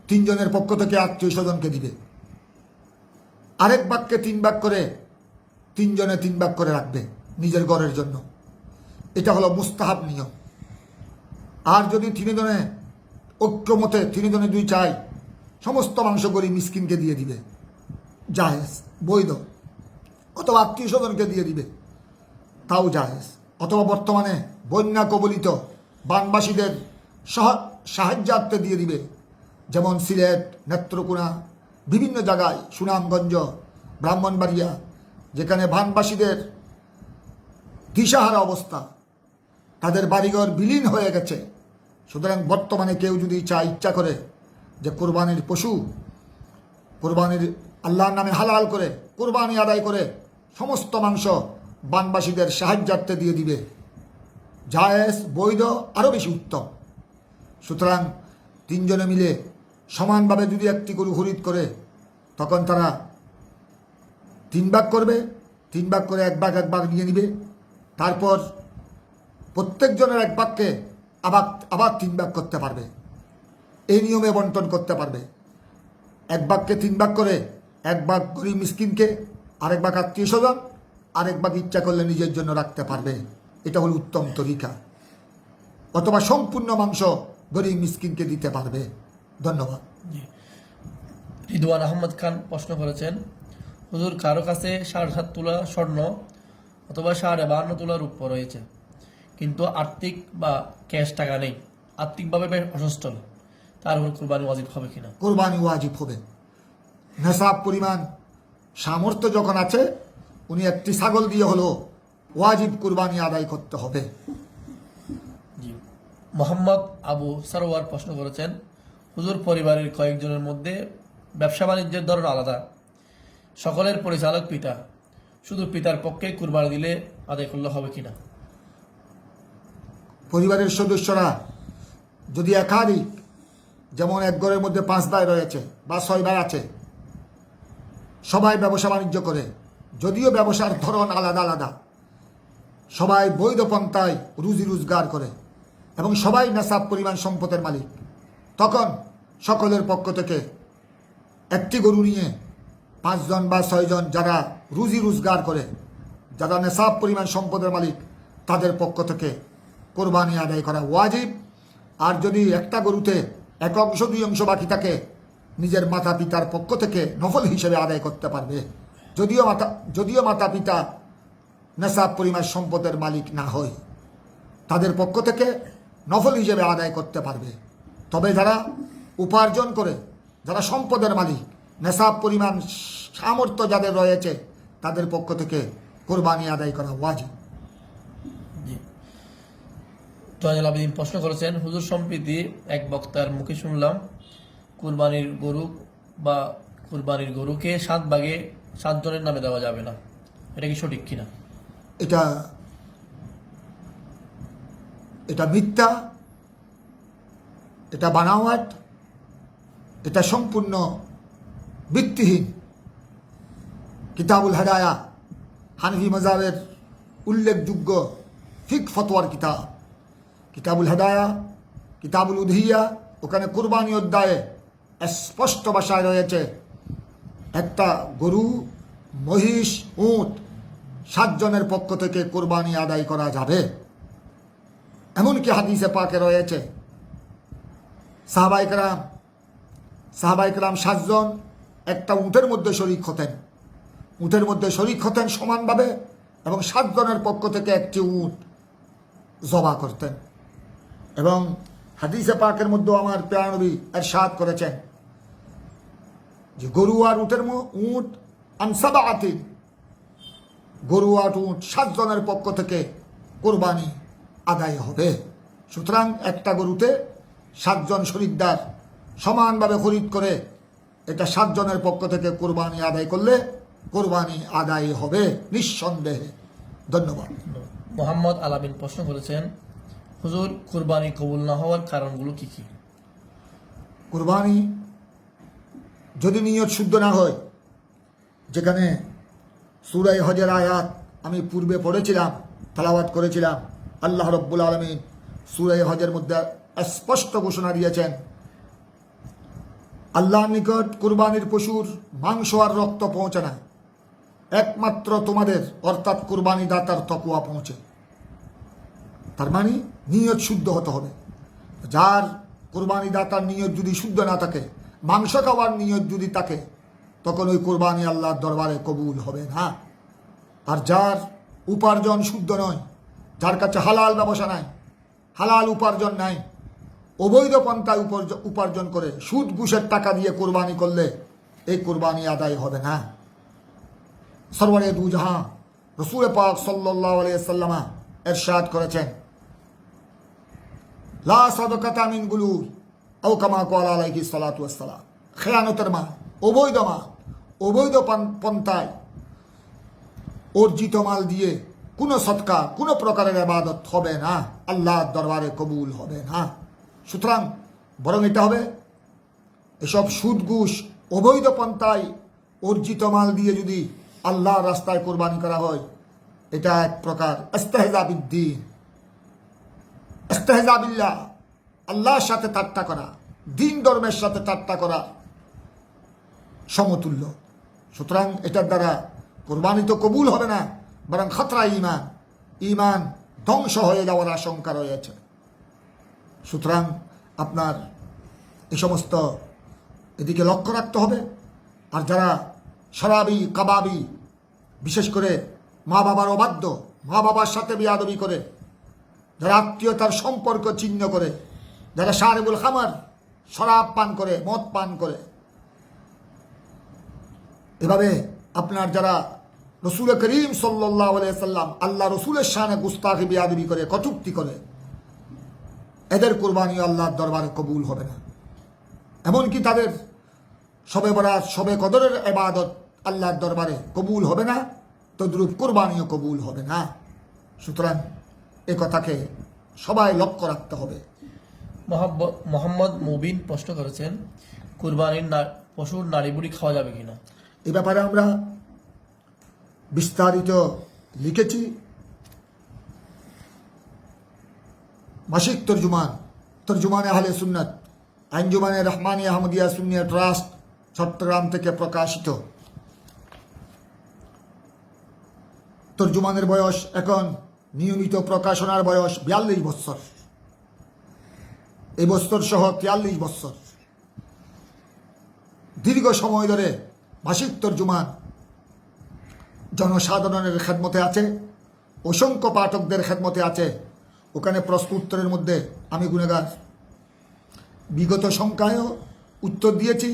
3 জনের পক্ষ থেকে আত্মীয় স্বজনকে দিবে। আরেক ভাগকে 3 ভাগ করে 3 জনে 3 ভাগ করে রাখবে নিজের ঘরের জন্য। এটা হলো মুস্তাহাব নিয়ম। আর যদি 3 জনে ঐক্যমতে 3 জনে 2 চাই, সমস্ত মাংস গরিব মিসকিনকে দিয়ে দিবে, জায়েজ, বৈধ। অথবা আত্মীয় স্বজনকে দিয়ে দিবে, তাও জায়েজ। অথবা বর্তমানে বন্যা কবলিত বানবাসীদের সাহায্যার্থে দিয়ে দিবে, যেমন সিলেট, নেত্রকোনা, বিভিন্ন জায়গায়, সুনামগঞ্জ, ব্রাহ্মণবাড়িয়া, যেখানে বানবাসীদের দিশাহারা অবস্থা, তাদের বাড়িঘর বিলীন হয়ে গেছে। সুতরাং বর্তমানে কেউ যদি ইচ্ছা করে যে কোরবানির পশু, কোরবানির আল্লাহর নামে হালাল করে কোরবানি আদায় করে সমস্ত মাংস বানবাসীদের সাহায্যার্থে দিয়ে দিবে, জায়েজ, বৈধ, আরও বেশি উত্তম। সুতরাং 3 জনে মিলে সমানভাবে যদি একটি গরু খরিদ করে, তখন তারা 3 ভাগ করবে, 3 ভাগ করে 1 ভাগ নিয়ে নিবে। তারপর প্রত্যেকজনের 1 ভাগকে আবার 3 ভাগ করতে পারবে, এই নিয়মে বন্টন করতে পারবে। 1 ভাগকে 3 ভাগ করে 1 ভাগ গরিব মিসকিনকে, আরেক ভাগ আত্মীয় স্বজন, আরেক ভাগ ইচ্ছা করলে নিজের জন্য রাখতে পারবে। এটা হল উত্তম তরিকা। অথবা সম্পূর্ণ মাংস গরিব মিসকিনকে দিতে পারবে। ধন্যবাদ। রিদওয়ান আহমদ খান প্রশ্ন করেছেন, হুজুর কারো কাছে 7.5 তোলা স্বর্ণ অথবা 52.5 তোলা রূপ্য রয়েছে, কিন্তু আর্থিক বা ক্যাশ টাকা নেই, আর্থিকভাবে বেশ অসচ্ছল, তার উপর কুরবানি ওয়াজিব হবে কিনা? কোরবানি ওয়াজিব হবে। নেশাব পরিমাণ সামর্থ্য যখন আছে, উনি একটি ছাগল দিয়ে হলো ওয়াজিব কুরবানি আদায় করতে হবে। জি। মোহাম্মদ আবু সারোয়ার প্রশ্ন করেছেন, হুজুর, পরিবারের কয়েকজনের মধ্যে ব্যবসা বাণিজ্যের ধরন আলাদা, সকলের পরিচালক পিতা, শুধু পিতার পক্ষে কুরবানি দিলে আদায় করলে হবে কিনা? পরিবারের সদস্যরা যদি একাধিক, যেমন এক ঘরের মধ্যে 5 ভাই রয়েছে বা 6 ভাই আছে, সবাই ব্যবসা বাণিজ্য করে, যদিও ব্যবসার ধরন আলাদা আলাদা, সবাই বৈধ পন্থায় রুজি রোজগার করে এবং সবাই নেশাব পরিমাণ সম্পদের মালিক, তখন সকলের পক্ষ থেকে একটি গরু নিয়ে 5 জন বা 6 জন যারা রুজি রোজগার করে, যারা নেশাব পরিমাণ সম্পদের মালিক, তাদের পক্ষ থেকে কোরবানি আদায় করা ওয়াজিব। আর যদি একটা গরুতে 1 অংশ 2 অংশ বাকি থাকে, নিজের মাতা পিতার পক্ষ থেকে নফল হিসেবে আদায় করতে পারবে, যদিও মাতা পিতা নেশাব পরিমাণ সম্পদের মালিক না হয়, তাদের পক্ষ থেকে নফল হিসেবে আদায় করতে পারবে। তবে যারা উপার্জন করে, যারা সম্পদের মালিক, নেশাব পরিমাণ সামর্থ্য যাদের রয়েছে, তাদের পক্ষ থেকে কোরবানি আদায় করা ওয়াজিব। জি। জয়নাল আবেদিন প্রশ্ন করেছেন, হুজুর, সম্প্রতি এক বক্তার মুখে শুনলাম কুরবানির গরুকে 7 ভাগে 7 জনের নামে দেওয়া যাবে না, এটা কি সঠিক কিনা? এটা মিথ্যা, এটা বানাওয়াট, এটা সম্পূর্ণ ভিত্তিহীন। কিতাবুল হেদায়া হানফি মাযহাবের উল্লেখযোগ্য ফিক ফতোয়ার কিতাব। কিতাবুল হেদায়া, কিতাবুল উদহিয়া, ওখানে কুরবানি অধ্যায়ে স্পষ্ট ভাষায় রয়েছে, একটা গরু, মহিষ, উট 7 জনের পক্ষ থেকে কোরবানি আদায় করা যাবে। এমনকি হাদিসে পাকে রয়েছে, সাহাবায়ে কেরাম 7 জন একটা উটের মধ্যে শরীক হতেন সমানভাবে, এবং 7 জনের পক্ষ থেকে একটি উট জবা করতেন। এবং হাদিসে পাকের মধ্যে আমার প্রিয় নবী ইরশাদ করেছেন যে গরু আর উট আনসাবাতিন, গরু আর উট 7 জনের পক্ষ থেকে কোরবানি আদায় হবে। সুতরাং একটা গরুতে 7 জন শরীকদার সমানভাবে খরিদ করে, এটা 7 জনের পক্ষ থেকে কোরবানি আদায় করলে কোরবানি আদায় হবে নিঃসন্দেহে। ধন্যবাদ। মোহাম্মদ আলামিন প্রশ্ন করেছেন, হুজুর, কুরবানি কবুল না হওয়ার কারণগুলো কি কি? কুরবানি যদি নিয়ত শুদ্ধ না হয়, যেখানে সূরা হজের আয়াত আমি পূর্বে পড়েছিলাম, তেলাওয়াত করেছিলাম, আল্লাহ রাব্বুল আলামিন সূরা হজের মধ্যে স্পষ্ট ঘোষণা দিয়েছেন, আল্লাহর নিকট কুরবানির পশুর মাংস আর রক্ত পৌঁছে না, একমাত্র তোমাদের অর্থাৎ কুরবানি দাতার তাকওয়া পৌঁছে। তার মানে নিয়ত শুদ্ধ হতে হবে। যার কুরবানি দাতার নিয়ত যদি শুদ্ধ না থাকে, মাংস খাওয়ার নিয়ত যদি থাকে, তখন ওই কুরবানি আল্লাহর দরবারে কবুল হবে না। আর যার উপার্জন শুদ্ধ নয়, যার কাছে হালাল ব্যবসা নাই, হালাল উপার্জন নাই, অবৈধ পন্থায় উপার্জন করে সুদ ঘুষের টাকা দিয়ে কোরবানি করলে এই কোরবানি আদায় হবে না। সরওয়ারে দু জাহান রাসূল পাক সাল্লাল্লাহু আলাইহি ওয়াসাল্লাম ইরশাদ করেছেন, লা সাদাকাতা মিন গুলুল, আও কামা ক্বালা আলাইহিস সালাতু ওয়াস সালাম। খেয়ানতের মাল, অবৈধ পন্থায় অর্জিত মাল দিয়ে কোনো সদকা, কোনো প্রকারের ইবাদত হবে না, আল্লাহর দরবারে কবুল হবে না। সুতরাং বরং এটা হবে, এসব সুদ ঘুষ অবৈধ পন্থায় অর্জিত মাল দিয়ে যদি আল্লাহর রাস্তায় কোরবানি করা হয়, এটা এক প্রকার ইস্তেহজা বিদ্দিন, ইস্তেহজা বিল্লাহ, আল্লাহর সাথে ঠাট্টা করা, দিন ধর্মের সাথে ঠাট্টা করা সমতুল্য। সুতরাং এটার দ্বারা কোরবানি তো কবুল হবে না, বরং খতরা ঈমান ধ্বংস হয়ে যাওয়ার আশঙ্কা রয়েছে। সুতরাং আপনার এই সমস্ত এদিকে লক্ষ্য রাখতে হবে। আর যারা শরাবি, কাবাবি, বিশেষ করে মা বাবার অবাধ্য, মা বাবার সাথে বেয়াদবি করে, যারা আত্মীয়তার সম্পর্ক ছিন্ন করে, যারা শারিবুল খামার, শরাব পান করে, মদ পান করে, এভাবে আপনার যারা রসুল করিম সাল্লাল্লাহু আলাইহি সাল্লাম আল্লাহ রসুলের শানে গুস্তাখি বেয়াদবি করে, কটূক্তি করে, এদের কুরবানিও আল্লাহর দরবারে কবুল হবে না। এমনকি তাদের শবে বরাত, শবে কদরের ইবাদত আল্লাহর দরবারে কবুল হবে না, তদ্রূপ কুরবানিও কবুল হবে না। সুতরাং এ কথাকে সবাই লক্ষ্য রাখতে হবে। মোহাম্মদ মুবিন প্রশ্ন করেছেন, কুরবানির পশুর নাড়ি বুড়ি খাওয়া যাবে কিনা? এ ব্যাপারে আমরা বিস্তারিত লিখেছি। মাসিক তর্জুমানে আহলে সুন্নাত, আঞ্জুমানে রহমানী আহমদিয়া সুন্নিয়া ট্রাস্ট, চট্টগ্রাম থেকে প্রকাশিত। তর্জুমানের বয়স এখন নিয়মিত প্রকাশনার বয়স 42 বছর, এই বছর সহ 43 বছর। দীর্ঘ সময় ধরে মাসিক তর্জুমান জনসাধারণের খেদমতে আছে, অসংখ্য পাঠকদের খেদমতে আছে। ওখানে প্রশ্ন উত্তরের মধ্যে আমি গুণেগার, বিগত সংখ্যায়ও উত্তর দিয়েছি,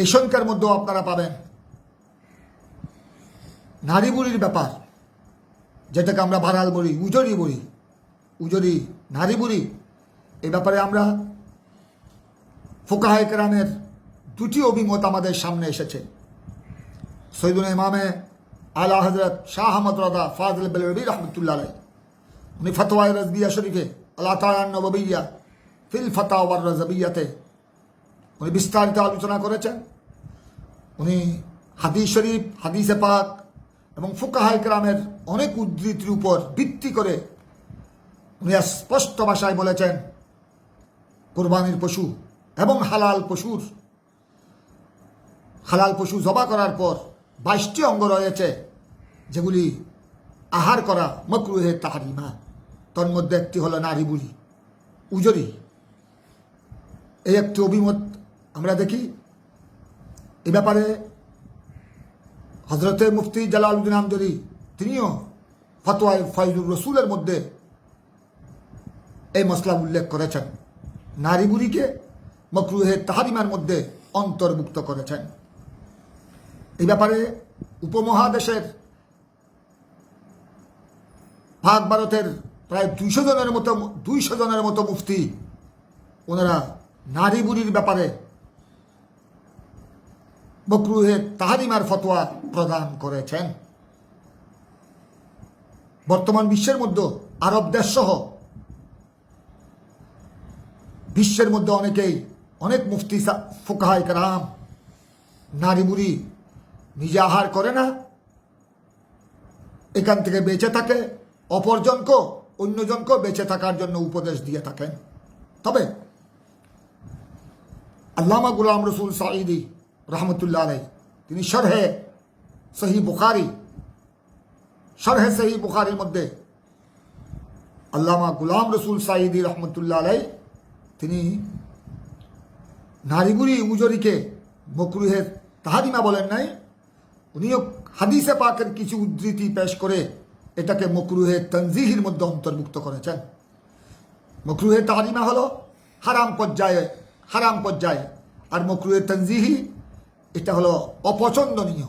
এই সংখ্যার মধ্যেও আপনারা পাবেন নারী বুড়ির ব্যাপার, যেটাকে আমরা ভাড়াল বলি, উজরি নারী বুড়ি। এই ব্যাপারে আমরা ফুকাহায়ে কেরামের দুটি অভিমত আমাদের সামনে এসেছে। সৈয়দুল ইমামে আলা হযরত শাহ আহমদ রাদা ফাজিল বেলবি রহমতুল্লাহ আলাইহি, উনি ফতোয়ায়ে রাজবিয়া শরীফে আল্লাহ তাআলা নববিয়া ফিল ফাতাওয়া রাজবিয়াতে উনি বিস্তারিত আলোচনা করেছেন। উনি হাদিস শরীফ, হাদিসে পাক এবং ফুকাহায়ে কেরামের অনেক উদ্ধৃতির উপর ভিত্তি করে উনি স্পষ্ট ভাষায় বলেছেন, কুরবানির পশু এবং হালাল পশু জবা করার পর 22টি অঙ্গ রয়েছে যেগুলি আহার করা মাকরুহে তাহরিমা। তার মধ্যে একটি হলো নারী বুড়ি, উজরি। এই একটি অভিমত আমরা দেখি। এ ব্যাপারে হজরতে মুফতি জালালউদ্দিন আমজরি তিনিও ফতোয়ায়ে ফাইজুর রসুলের মধ্যে এই মসলা উল্লেখ করেছেন, নারী বুড়িকে মাকরুহে তাহরিমার মধ্যে অন্তর্ভুক্ত করেছেন। এই ব্যাপারে উপমহাদেশের পাক ভারতের প্রায় 200 জনের মতো মুফতি ওনারা নারী বুড়ির ব্যাপারে মাকরুহে তাহরিমার ফতোয়া প্রদান করেছেন। বর্তমান বিশ্বের মধ্যে আরব দেশ সহ বিশ্বের মধ্যে অনেক মুফতি ফুকাহায়ে কেরাম নারী বুড়ি নিজে আহার করে না, এখান থেকে বেঁচে থাকে, অন্যজনকেও বেঁচে থাকার জন্য উপদেশ দিয়ে থাকেন। তবে আল্লামা গুলাম রসুল সাঈদী রহমতুল্লাহ আলাইহি তিনি শরহে সহিহ বুখারীর মধ্যে আল্লামা গুলাম রসুল সাঈদী রহমতুল্লাহ আলাইহি তিনি নারী বুড়ি উজরিকে মাকরুহে তাহরিমা বলেন নাই, উনিও হাদিসে পাকের কিছু উদ্ধৃতি পেশ করে এটাকে মাকরুহে তানজিহির মধ্যে অন্তর্ভুক্ত করেছেন। মাকরুহে তাহরিমা হলো হারাম পর্যায়ে, আর মাকরুহে তানজিহি এটা হলো অপছন্দনীয়।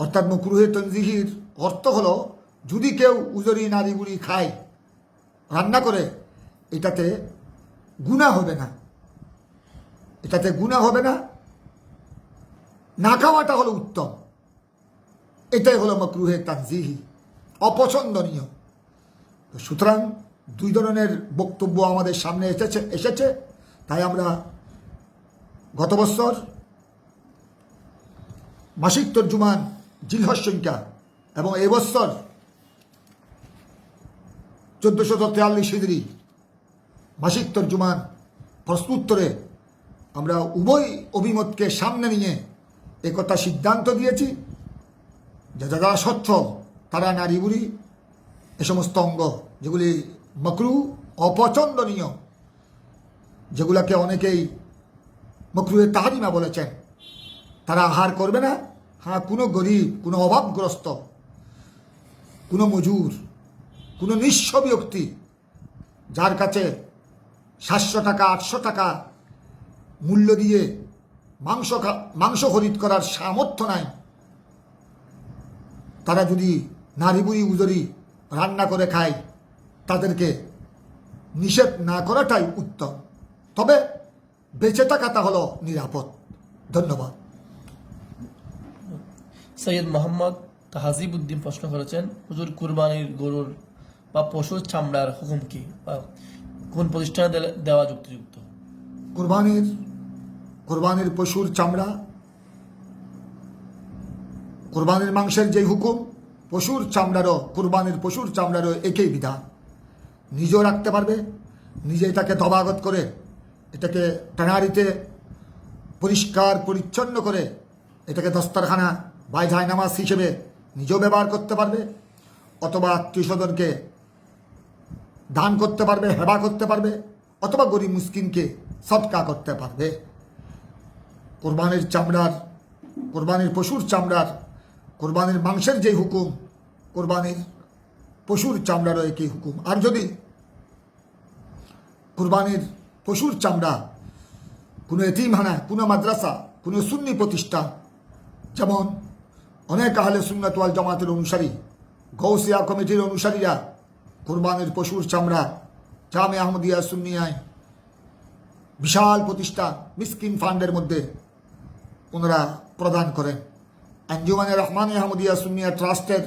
অর্থাৎ মাকরুহে তানজিহির অর্থ হলো যদি কেউ উজরি নারী বুড়ি খায়, রান্না করে, এটাতে গুনাহ হবে না, না খাওয়াটা হলো উত্তম। এটাই হলো মাকরুহে তানজিহি, অপছন্দনীয়। সুতরাং দুই ধরনের বক্তব্য আমাদের সামনে এসেছে। তাই আমরা গত বছর মাসিক তর্জুমান জিলহজ সংখ্যা এবং এবছর 1443 হিজরি মাসিক তর্জুমান প্রশ্নোত্তরে আমরা উভয় অভিমতকে সামনে নিয়ে একথা সিদ্ধান্ত দিয়েছি যে যারা সচ্ছল তারা নারী বুড়ি, এ সমস্ত অঙ্গ যেগুলি মাকরু, অপছন্দনীয়, যেগুলাকে অনেকেই মাকরুহে তাহরিমা বলেছেন, তারা আহার করবে না। হ্যাঁ, কোনো গরিব, কোনো অভাবগ্রস্ত, কোনো মজুর, কোনো নিঃস্ব ব্যক্তি যার কাছে 700 টাকা 800 টাকা মূল্য দিয়ে মাংস খরিদ করার সামর্থ্য নাই, তারা যদি নারী বুড়ি উজরি রান্না করে খায়, তাদেরকে নিষেধ না করাটাই উত্তম। তবে বেঁচে থাকাটা হলো নিরাপদ। ধন্যবাদ। সৈয়দ মোহাম্মদ তাহাজিবউদ্দিন প্রশ্ন করেছেন, হুজুর কুরবানির গরুর বা পশুর চামড়ার হুকুম কি, বা কোন প্রতিষ্ঠানে দেওয়া যুক্তিযুক্ত? কোরবানির পশুর চামড়া, কোরবানির মাংসের যে হুকুম, কোরবানির পশুর চামড়ারও একই বিধান। নিজেও রাখতে পারবে, নিজে এটাকে দবাগত করে, এটাকে টানারিতে পরিষ্কার পরিচ্ছন্ন করে, এটাকে দস্তারখানা বা জায়নামাজ হিসেবে নিজেও ব্যবহার করতে পারবে, অথবা আত্মীয় স্বজনকে দান করতে পারবে, হেবা করতে পারবে, অথবা গরিব মিসকিনকে সদকা করতে পারবে। কোরবানির পশুর চামড়ার, কোরবানির মাংসের যে হুকুম, কোরবানির পশুর চামড়ারও একই হুকুম। আর যদি কোরবানির পশুর চামড়া কোনো এতিমখানা, কোনো মাদ্রাসা, কোনো সুন্নি প্রতিষ্ঠান, যেমন অনেক আহলে সুন্নাত ওয়াল জামাতের অনুসারী, গৌসিয়া কমিটির অনুসারীরা কোরবানির পশুর চামড়া জামে আহমদিয়া সুন্নিয়ায় বিশাল প্রতিষ্ঠান মিসকিন ফান্ডের মধ্যে ওনারা প্রদান করেন। আঞ্জুমানে রহমানে আহমদিয়া সুন্নিয়া ট্রাস্টের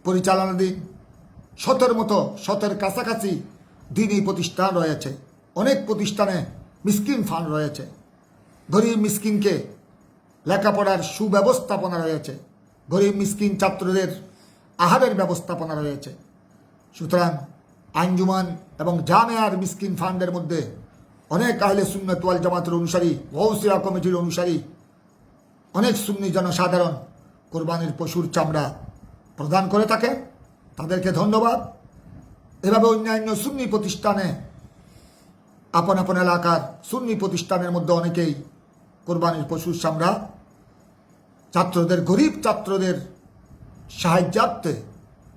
পরিচালনাধীন 100 কাছাকাছি দিনী প্রতিষ্ঠান রয়েছে। অনেক প্রতিষ্ঠানে মিসকিন ফান্ড রয়েছে। গরিব মিসকিনকে লেখাপড়ার সুব্যবস্থাপনা রয়েছে, গরিব মিসকিন ছাত্রদের আহারের ব্যবস্থাপনা রয়েছে। সুতরাং আঞ্জুমান এবং জামেয়ার মিসকিন ফান্ডের মধ্যে অনেক আহলে সুন্নাত ওয়াল জামাতের অনুসারী, গৌসিয়া কমিটির অনুসারী, অনেক সুন্নি জনসাধারণ কোরবানির পশুর চামড়া প্রদান করে থাকে। তাদেরকে ধন্যবাদ। এভাবে অন্যান্য সুন্নি প্রতিষ্ঠানে, আপন আপন এলাকার সুন্নি প্রতিষ্ঠানের মধ্যে অনেকেই কোরবানির পশুর চামড়া ছাত্রদের, গরিব ছাত্রদের সাহায্যার্থে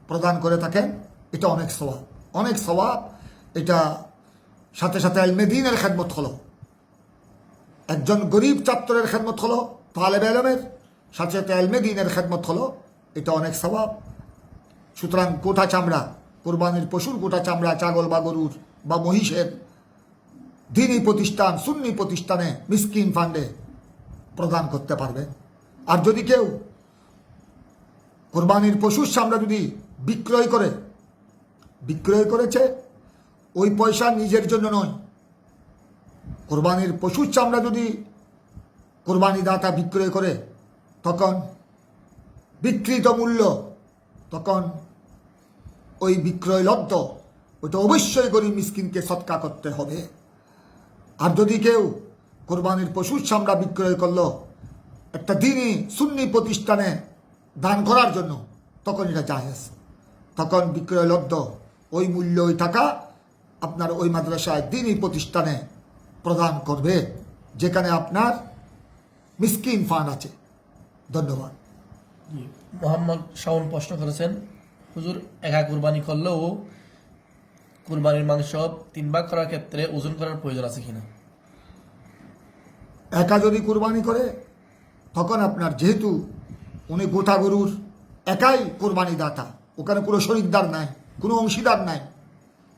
প্রদান করে থাকেন। এটা অনেক সওয়াব। এটা সাথে সাথে ইলমে দ্বীনের খেদমত হলো, একজন গরিব ছাত্রের খেদমত হলো, তালেবে ইলমের সাথে সাথে ইলমে দ্বীনের খেদমত হলো, এটা অনেক সওয়াব। সুতরাং গোটা চামড়া, কোরবানির পশুর গোটা চামড়া ছাগল বা গরুর বা মহিষের দ্বীনি প্রতিষ্ঠান, সুন্নি প্রতিষ্ঠানে মিসকিন ফান্ডে প্রদান করতে পারবে। আর যদি কেউ কোরবানির পশুর চামড়া যদি বিক্রয় করেছে, ওই পয়সা নিজের জন্য নয়। কোরবানির পশুর চামড়া যদি কোরবানি দাতা বিক্রয় করে, তখন বিক্রিত মূল্য, তখন ওই বিক্রয় লব্ধ ওইটা অবশ্যই গরিব মিসকিনকে সদকা করতে হবে। আর যদি কেউ কোরবানির পশুর চামড়া বিক্রয় করলো একটা দ্বীনি সুন্নি প্রতিষ্ঠানে দান করার জন্য, তখন এটা জায়েজ। তখন বিক্রয় লব্ধ ওই মূল্য, ওই টাকা আপনার ওই মাদ্রাসায় দ্বীনি প্রতিষ্ঠানে প্রদান করবে, যেখানে আপনার মিসকিন ফান্ড আছে। ধন্যবাদ। মোহাম্মদ শাওন প্রশ্ন করেছেন, হুজুর একা কুরবানি করলেও কুরবানির মাংস 3 ভাগ করার ক্ষেত্রে ওজন করার প্রয়োজন আছে কিনা? একা যদি কুরবানি করে, তখন আপনার, যেহেতু উনি গোটা গরুর একাই কোরবানি দাতা, ওখানে কোনো শরিকদার নাই, কোনো অংশীদার নাই,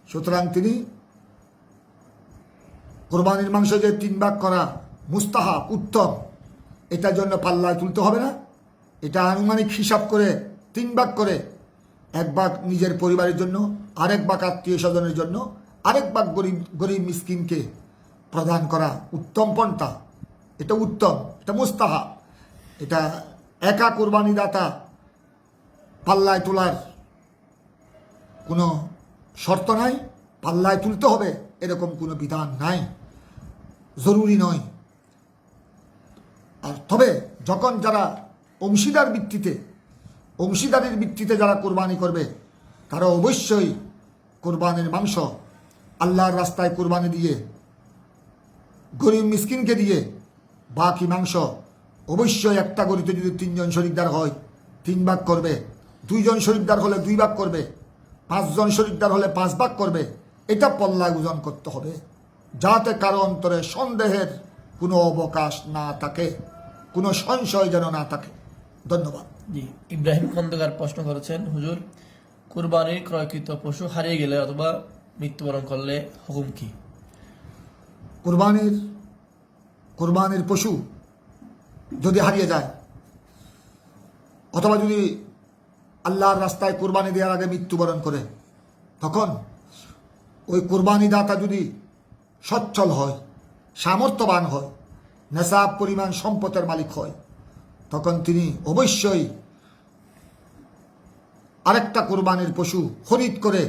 সুতরাং তিনি কোরবানির মাংস যে 3 ভাগ করা মুস্তাহাব, উত্তম, এটার জন্য পাল্লায় তুলতে হবে না। এটা আনুমানিক হিসাব করে 3 ভাগ করে, 1 ভাগ নিজের পরিবারের জন্য, আরেক ভাগ আত্মীয় স্বজনের জন্য, আরেক ভাগ গরিব মিসকিনকে প্রদান করা উত্তম পন্থা। এটা উত্তম, এটা মুস্তাহাব। এটা একা কোরবানি দাতা পাল্লায় তোলার কোনো শর্ত নাই, পাল্লায় তুলতে হবে এরকম কোনো বিধান নাই, জরুরি নয়। আর তবে যখন যারা অংশীদারের ভিত্তিতে যারা কোরবানি করবে, তারা অবশ্যই কোরবানির মাংস আল্লাহর রাস্তায় কোরবানি দিয়ে গরিব মিসকিনকে দিয়ে বাকি মাংস অবশ্যই একটা গরুতে যদি 3 জন শরিকদার হয় 3 ভাগ করবে, 2 জন শরিকদার হলে 2 ভাগ করবে, 5 জন শরিকদার হলে 5 ভাগ করবে, এটা পল্লায় ওজন করতে হবে, যাতে কারো অন্তরে সন্দেহের কোনো অবকাশ না থাকে, কোনো সংশয় যেন না থাকে। ধন্যবাদ। জি, ইব্রাহিম খন্দকার প্রশ্ন করেছেন, হুজুর, কুরবানির ক্রয়কৃত পশু হারিয়ে গেলে অথবা মৃত্যুবরণ করলে হুকুম কি? কুরবানির পশু যদি হারিয়ে যায় অথবা যদি আল্লাহর রাস্তায় কুরবানি দেওয়ার আগে মৃত্যুবরণ করে, তখন ওই কুরবানি দাতা যদি সচ্ছল হয়, সামর্থ্যবান হয়, নেশাব পরিমাণ সম্পদের মালিক হয়, তখন তিনি অবশ্যই আরেকটা কুরবানির পশু খরিদ করে,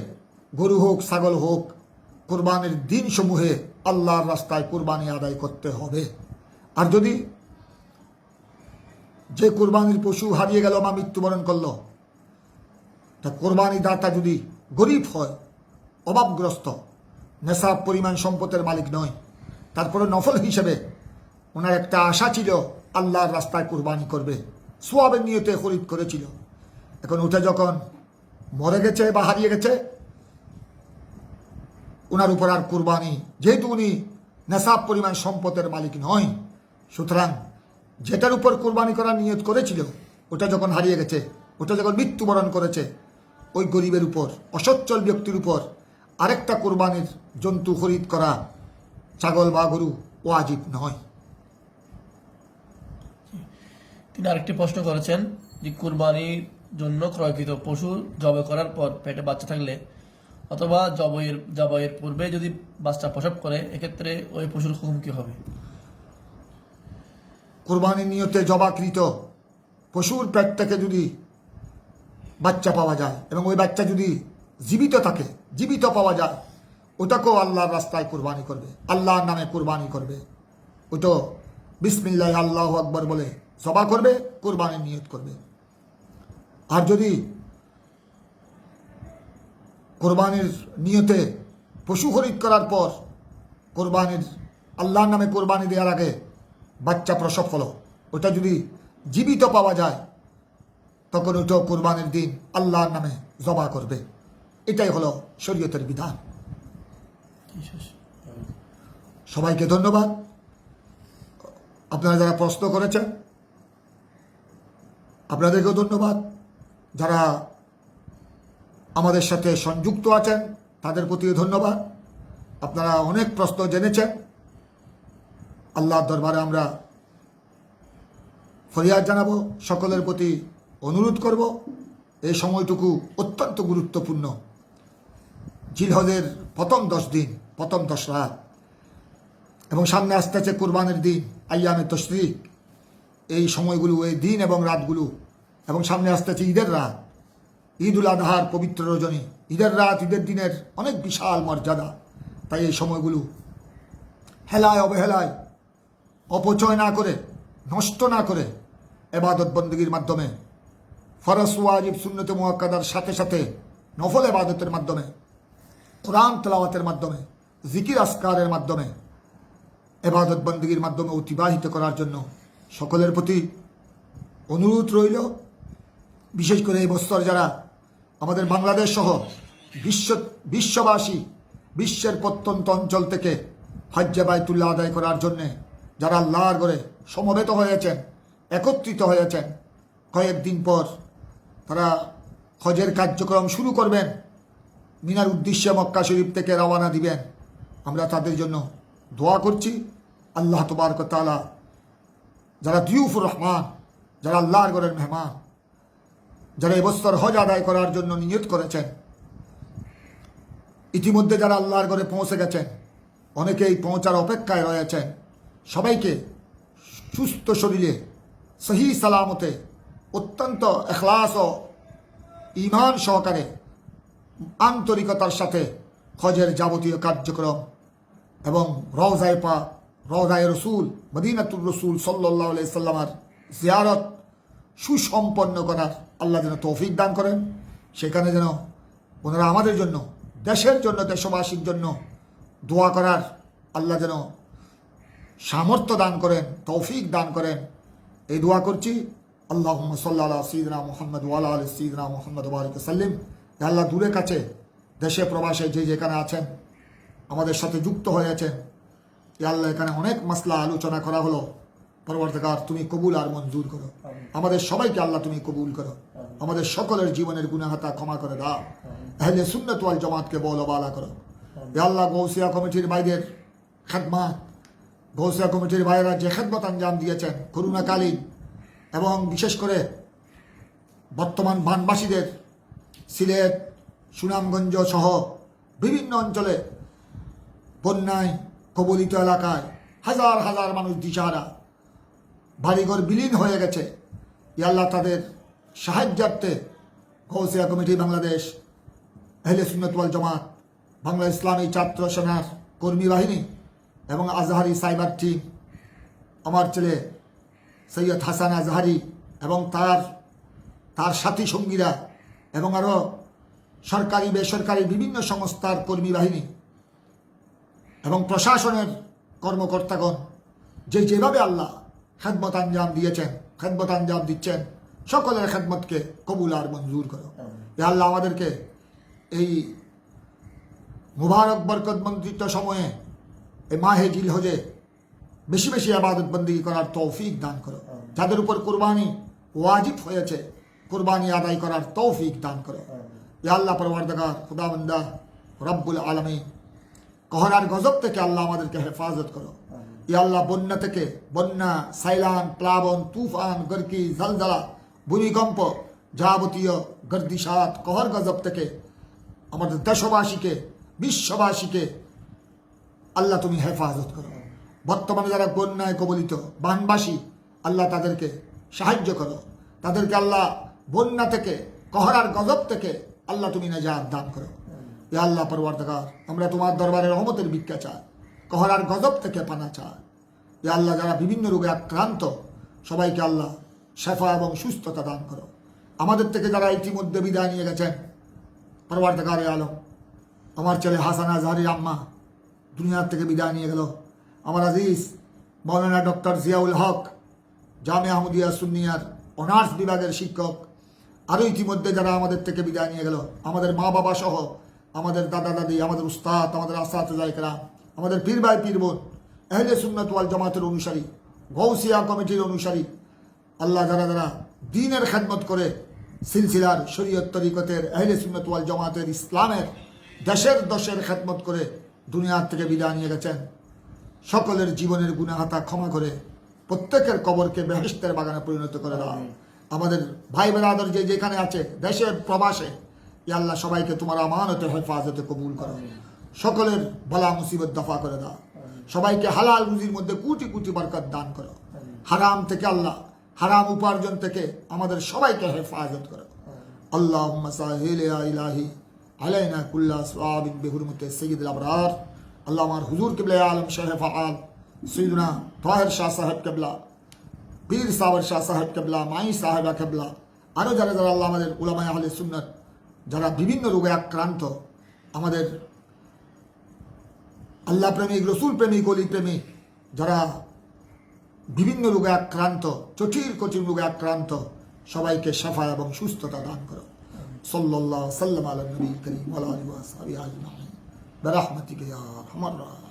গরু হোক ছাগল হোক, কুরবানির দিনসমূহে আল্লাহর রাস্তায় কুরবানি আদায় করতে হবে। আর যদি যে কুরবানির পশু হারিয়ে গেল বা মৃত্যুবরণ করলো, তা কুরবানি দাতা যদি গরিব হয়, অভাবগ্রস্ত, নেশাব পরিমাণ সম্পদের মালিক নয়, তারপরে নফল হিসেবে ওনার একটা আশা ছিল আল্লাহর রাস্তায় কুরবানি করবে, সোয়াবের নিয়তে খরিদ করেছিল। এখন ওটা যখন মরে গেছে বা হারিয়ে গেছে, ওনার উপর আর কুরবানি, যেহেতু উনি নেশাব পরিমাণ সম্পদের মালিক নয়, সুতরাং যেটার উপর কুরবানি করার নিয়ত করেছিল ওটা যখন হারিয়ে গেছে, ওটা যখন মৃত্যুবরণ করেছে, ওই গরিবের উপর, অসচ্ছল ব্যক্তির উপর আরেকটা কুরবানির জন্তু খরিদ করা, ছাগল বা গরু, ওয়াজিব নয়। তিনি আরেকটি প্রশ্ন করেছেন যে কুরবানির জন্য ক্রয়কৃত পশু জবাই করার পর পেটে বাচ্চা থাকলে অথবা জবাইয়ের পূর্বে যদি বাচ্চা প্রসব করে, এক্ষেত্রে ওই পশুর হুকুম কি হবে? কুরবানির নিয়তে জবাকৃত পশুর পেট থেকে যদি বাচ্চা পাওয়া যায় এবং ওই বাচ্চা যদি জীবিত থাকে, জীবিত পাওয়া যায়, ওটাকেও আল্লাহর রাস্তায় কুরবানি করবে, আল্লাহর নামে কুরবানি করবে। ওটা বিসমিল্লাহ আল্লাহু আকবার বলে জবা করবে, কুরবানির নিয়ত করবে। আর যদি কোরবানির নিয়তে পশু খরিদ করার পর কোরবানির আল্লাহর নামে কোরবানি দেওয়ার আগে বাচ্চা প্রসব হলো, ওটা যদি জীবিত পাওয়া যায়, তখন ওটাও কোরবানির দিন আল্লাহর নামে জবা করবে। এটাই হলো শরীয়তের বিধান। সবাইকে ধন্যবাদ। আপনারা যারা প্রশ্ন করেছেন আপনাদেরকেও ধন্যবাদ। যারা আমাদের সাথে সংযুক্ত আছেন তাদের প্রতিও ধন্যবাদ। আপনারা অনেক প্রশ্ন জেনেছেন। আল্লাহর দরবারে আমরা ফরিয়াদ জানাবো, সকলের প্রতি অনুরোধ করব, এই সময়টুকু অত্যন্ত গুরুত্বপূর্ণ। জিলহজের প্রথম 10 দিন, প্রথম 10 রাত, এবং সামনে আসতেছে কুরবানের দিন, আইয়ামে তশরিক, এই সময়গুলো, এই দিন এবং রাতগুলো, এবং সামনে আসতেছে ঈদের রাত, ঈদ উল আজহার পবিত্র রজনী। ঈদের রাত, ঈদের দিনের অনেক বিশাল মর্যাদা। তাই এই সময়গুলো হেলায় অবহেলায় অপচয় না করে, নষ্ট না করে, এবাদত বন্দগীর মাধ্যমে, ফরজ ওয়াজিব সুন্নতে মুআক্কাদার সাথে সাথে নফল এবাদতের মাধ্যমে, কোরআন তেলাওয়াতের মাধ্যমে, জিকির আসকারের মাধ্যমে, এবাদত বন্দগীর মাধ্যমে অতিবাহিত করার জন্য সকলের প্রতি অনুরোধ রইল। বিশেষ করে এই বছর যারা আমাদের বাংলাদেশ সহ বিশ্ববাসী, বিশ্বের প্রত্যন্ত অঞ্চল থেকে হজ্জে বাইতুল্লাহ আদায় করার জন্যে যারা আল্লাহর ঘরে সমবেত হয়েছেন, একত্রিত হয়েছেন, কয়েকদিন পর তারা হজের কার্যক্রম শুরু করবেন, মিনার উদ্দেশ্যে মক্কা শরীফ থেকে রওনা দিবেন। আমরা তাদের জন্য দোয়া করছি। আল্লাহ তবারক ওয়া তাআলা যারা দিউফুর রহমান, যারা আল্লাহর ঘরের মেহমান, যারা এবছর হজ আদায় করার জন্য নিয়ত করেছেন, ইতিমধ্যে যারা আল্লাহর ঘরে পৌঁছে গেছেন, অনেকেই পৌঁছার অপেক্ষায় রয়েছেন, সবাইকে সুস্থ শরীরে, সহি সালামতে, অত্যন্ত এখলাস ও ঈমান সহকারে, আন্তরিকতার সাথে হজের যাবতীয় কার্যক্রম এবং রওজায়ে পাক, রওজায়ে রসুল, মদিনাতুর রসুল সাল্লাল্লাহু আলাইহি সাল্লামের জিয়ারত সুসম্পন্ন করার আল্লাহ যেন তৌফিক দান করেন। সেখানে যেন ওনারা আমাদের জন্য, দেশের জন্য, দেশবাসীর জন্য দোয়া করার আল্লাহ যেন সামর্থ্য দান করেন, তৌফিক দান করেন, এই দোয়া করছি। আল্লাহুম্মা সাল্লি আলা সাইয়্যিদিনা মুহাম্মদ ওয়া আলা আলি সাইয়্যিদিনা মুহাম্মদ ওয়া বারিক ওয়া সাল্লিম। আল্লাহ দূরে কাছে, দেশে প্রবাসে যে যেখানে আছেন আমাদের সাথে যুক্ত হয়েছেন। ইয়া আল্লাহ, এখানে অনেক মাসলা আলোচনা করা হলো। পরবর্তীকার তুমি কবুল আর মঞ্জুর করো। আমাদের সবাইকে আল্লাহ তুমি কবুল করো। আমাদের সকলের জীবনের গুনাহাতা ক্ষমা করে দাও। আহলে সুন্নাত ওয়াল জামাতকে বলবালা করো। ইয়া আল্লাহ, গৌসিয়া কমিটির ভাইদের খেদমাত, গৌসিয়া কমিটির ভাইয়েরা যে খেদমত আঞ্জাম দিয়েছেন করোনাকালীন, এবং বিশেষ করে বর্তমান বানবাসীদের সিলেট, সুনামগঞ্জ সহ বিভিন্ন অঞ্চলে বন্যায় কবলিত এলাকায় হাজার হাজার মানুষ দিশাহারা, বাড়িঘর বিলীন হয়ে গেছে। ইয়া আল্লাহ, তাদের সাহায্যার্থে গৌসিয়া কমিটি বাংলাদেশ, আহলে সুন্নাত ওয়াল জামাত, বাংলা ইসলামী ছাত্র সেনার কর্মী বাহিনী এবং আজহারি সাইবার টিম, আমার ছেলে সৈয়দ হাসান আজহারি এবং তার সাথী সঙ্গীরা এবং আরও সরকারি বেসরকারি বিভিন্ন সংস্থার কর্মী বাহিনী এবং প্রশাসনের কর্মকর্তাগণ যেভাবে আল্লাহ খেদমত আঞ্জাম দিয়েছেন, খেদমত আঞ্জাম দিচ্ছেন, সকলের খেদমতকে কবুল আর মঞ্জুর করো। এ আল্লাহ, আমাদেরকে এই মুবারক বরকত মন্ত্রিত সময়ে এই মাহে জিলহজে বেশি বেশি ইবাদত বন্দেগী করার তৌফিক দান করো। যাদের উপর কুরবানি ওয়াজিব হয়েছে, কুরবানি আদায় করার তৌফিক দান করো। ইয়া আল্লাহ, পরওয়ারদিগার খুদাবন্দা রব্বুল আলামিন, কহরার গজব থেকে আল্লাহ আমাদেরকে হেফাজত করো। ইয়া আল্লাহ, বন্যা থেকে, বন্যা, সাইলান, প্লাবন, তুফান, গর্কি, জলজলা, ভূমিকম্প, যাবতীয় গর্দিশাত, কহর গজব থেকে আমাদের দেশবাসীকে, বিশ্ববাসীকে আল্লাহ তুমি হেফাজত করো। বর্তমানে যারা বন্যায় কবলিত বানবাসী, আল্লাহ তাদেরকে সাহায্য করো। তাদেরকে আল্লাহ বন্যা থেকে, কহরার গজব থেকে আল্লাহ তুমি নাজাত দান করো। ইয়া আল্লাহ পরওয়ারদিগার, আমরা তোমার দরবারে রহমতের ভিক্ষা চাই, কহরার গজব থেকে পানা চাই। ইয়া আল্লাহ, যারা বিভিন্ন রোগে আক্রান্ত সবাইকে আল্লাহ শেফা এবং সুস্থতা দান করো। আমাদের থেকে যারা ইতিমধ্যে বিদায় নিয়ে গেছেন, পরওয়ারদিগারে আলম, আমার ছেলে হাসান আজহারির আম্মা দুনিয়ার থেকে বিদায় নিয়ে গেল। আমার আজিজ মৌলানা ডক্টর জিয়াউল হক, জামিয়া আহমদিয়া সুন্নিয়ার অনার্স বিভাগের শিক্ষক, আরও ইতিমধ্যে যারা আমাদের থেকে বিদায় নিয়ে গেল, আমাদের মা বাবা সহ, আমাদের দাদা দাদি, আমাদের উস্তাদ, আমাদের আসাতিজা কেরাম, আমাদের পীর ভাই পীর বোন, আহলে সুন্নাত ওয়াল জামাতের অনুসারী, গৌসিয়া কমিটির অনুসারী, আল্লাহ যারা যারা দ্বীনের খেদমত করে সিলসিলার শরীয়ত তরিকতের আহলে সুন্নাত ওয়াল জামাতের ইসলামের দেশের খেদমত করে দুনিয়ার থেকে বিদায় নিয়ে গেছেন, সকলের জীবনের গুনাহাতা ক্ষমা করে প্রত্যেকের কবরকে বেহেশতের বাগানে পরিণত করে দাও। আমাদের ভাই বেরাদর যেখানে আছে দেশে প্রবাসে, ইয়া আল্লাহ সবাইকে তোমার আমানতে হেফাজতে কবুল করো। সকলের বলা মুসিবত দফা করে দাও। সবাইকে হালাল রুজির মধ্যে কোটি কোটি বরকত দান করো। হারাম থেকে আল্লাহ, হারাম উপার্জন থেকে আমাদের সবাইকে হেফাজত করো। আল্লাহুম্মা সাহিল ইয়া ইলাহি আলাইনা কুল্লা সওয়াবিন বিহুরমতি সাইয়্যিদুল আবরার। আল্লাহ আমার হুজুর কিবলা আলম শাহ ফাআল সৈয়দনা তাহের শাহ সাহেব কিবলা, পীর সাবর শাহ সাহেব কিবলা, মাই সাহেবা কিবলা, আরও যারা যারা আল্লাহ আমাদের উলামায়ে আহলে সুন্নাত যারা বিভিন্ন রোগে আক্রান্ত, আমাদের আল্লাহ প্রেমিক, রসুল প্রেমিক, অলি প্রেমিক, যারা বিভিন্ন রোগে আক্রান্ত, কঠিন রোগে আক্রান্ত, সবাইকে শাফা এবং সুস্থতা দান করো। সাল্লাল্লাহু সাল্লাম আলা নবী করিম ওয়া আলিহি ওয়া সাহবিহি আজমাইন বিরহমাতিকা ইয়া আরহামার রাহিমিন।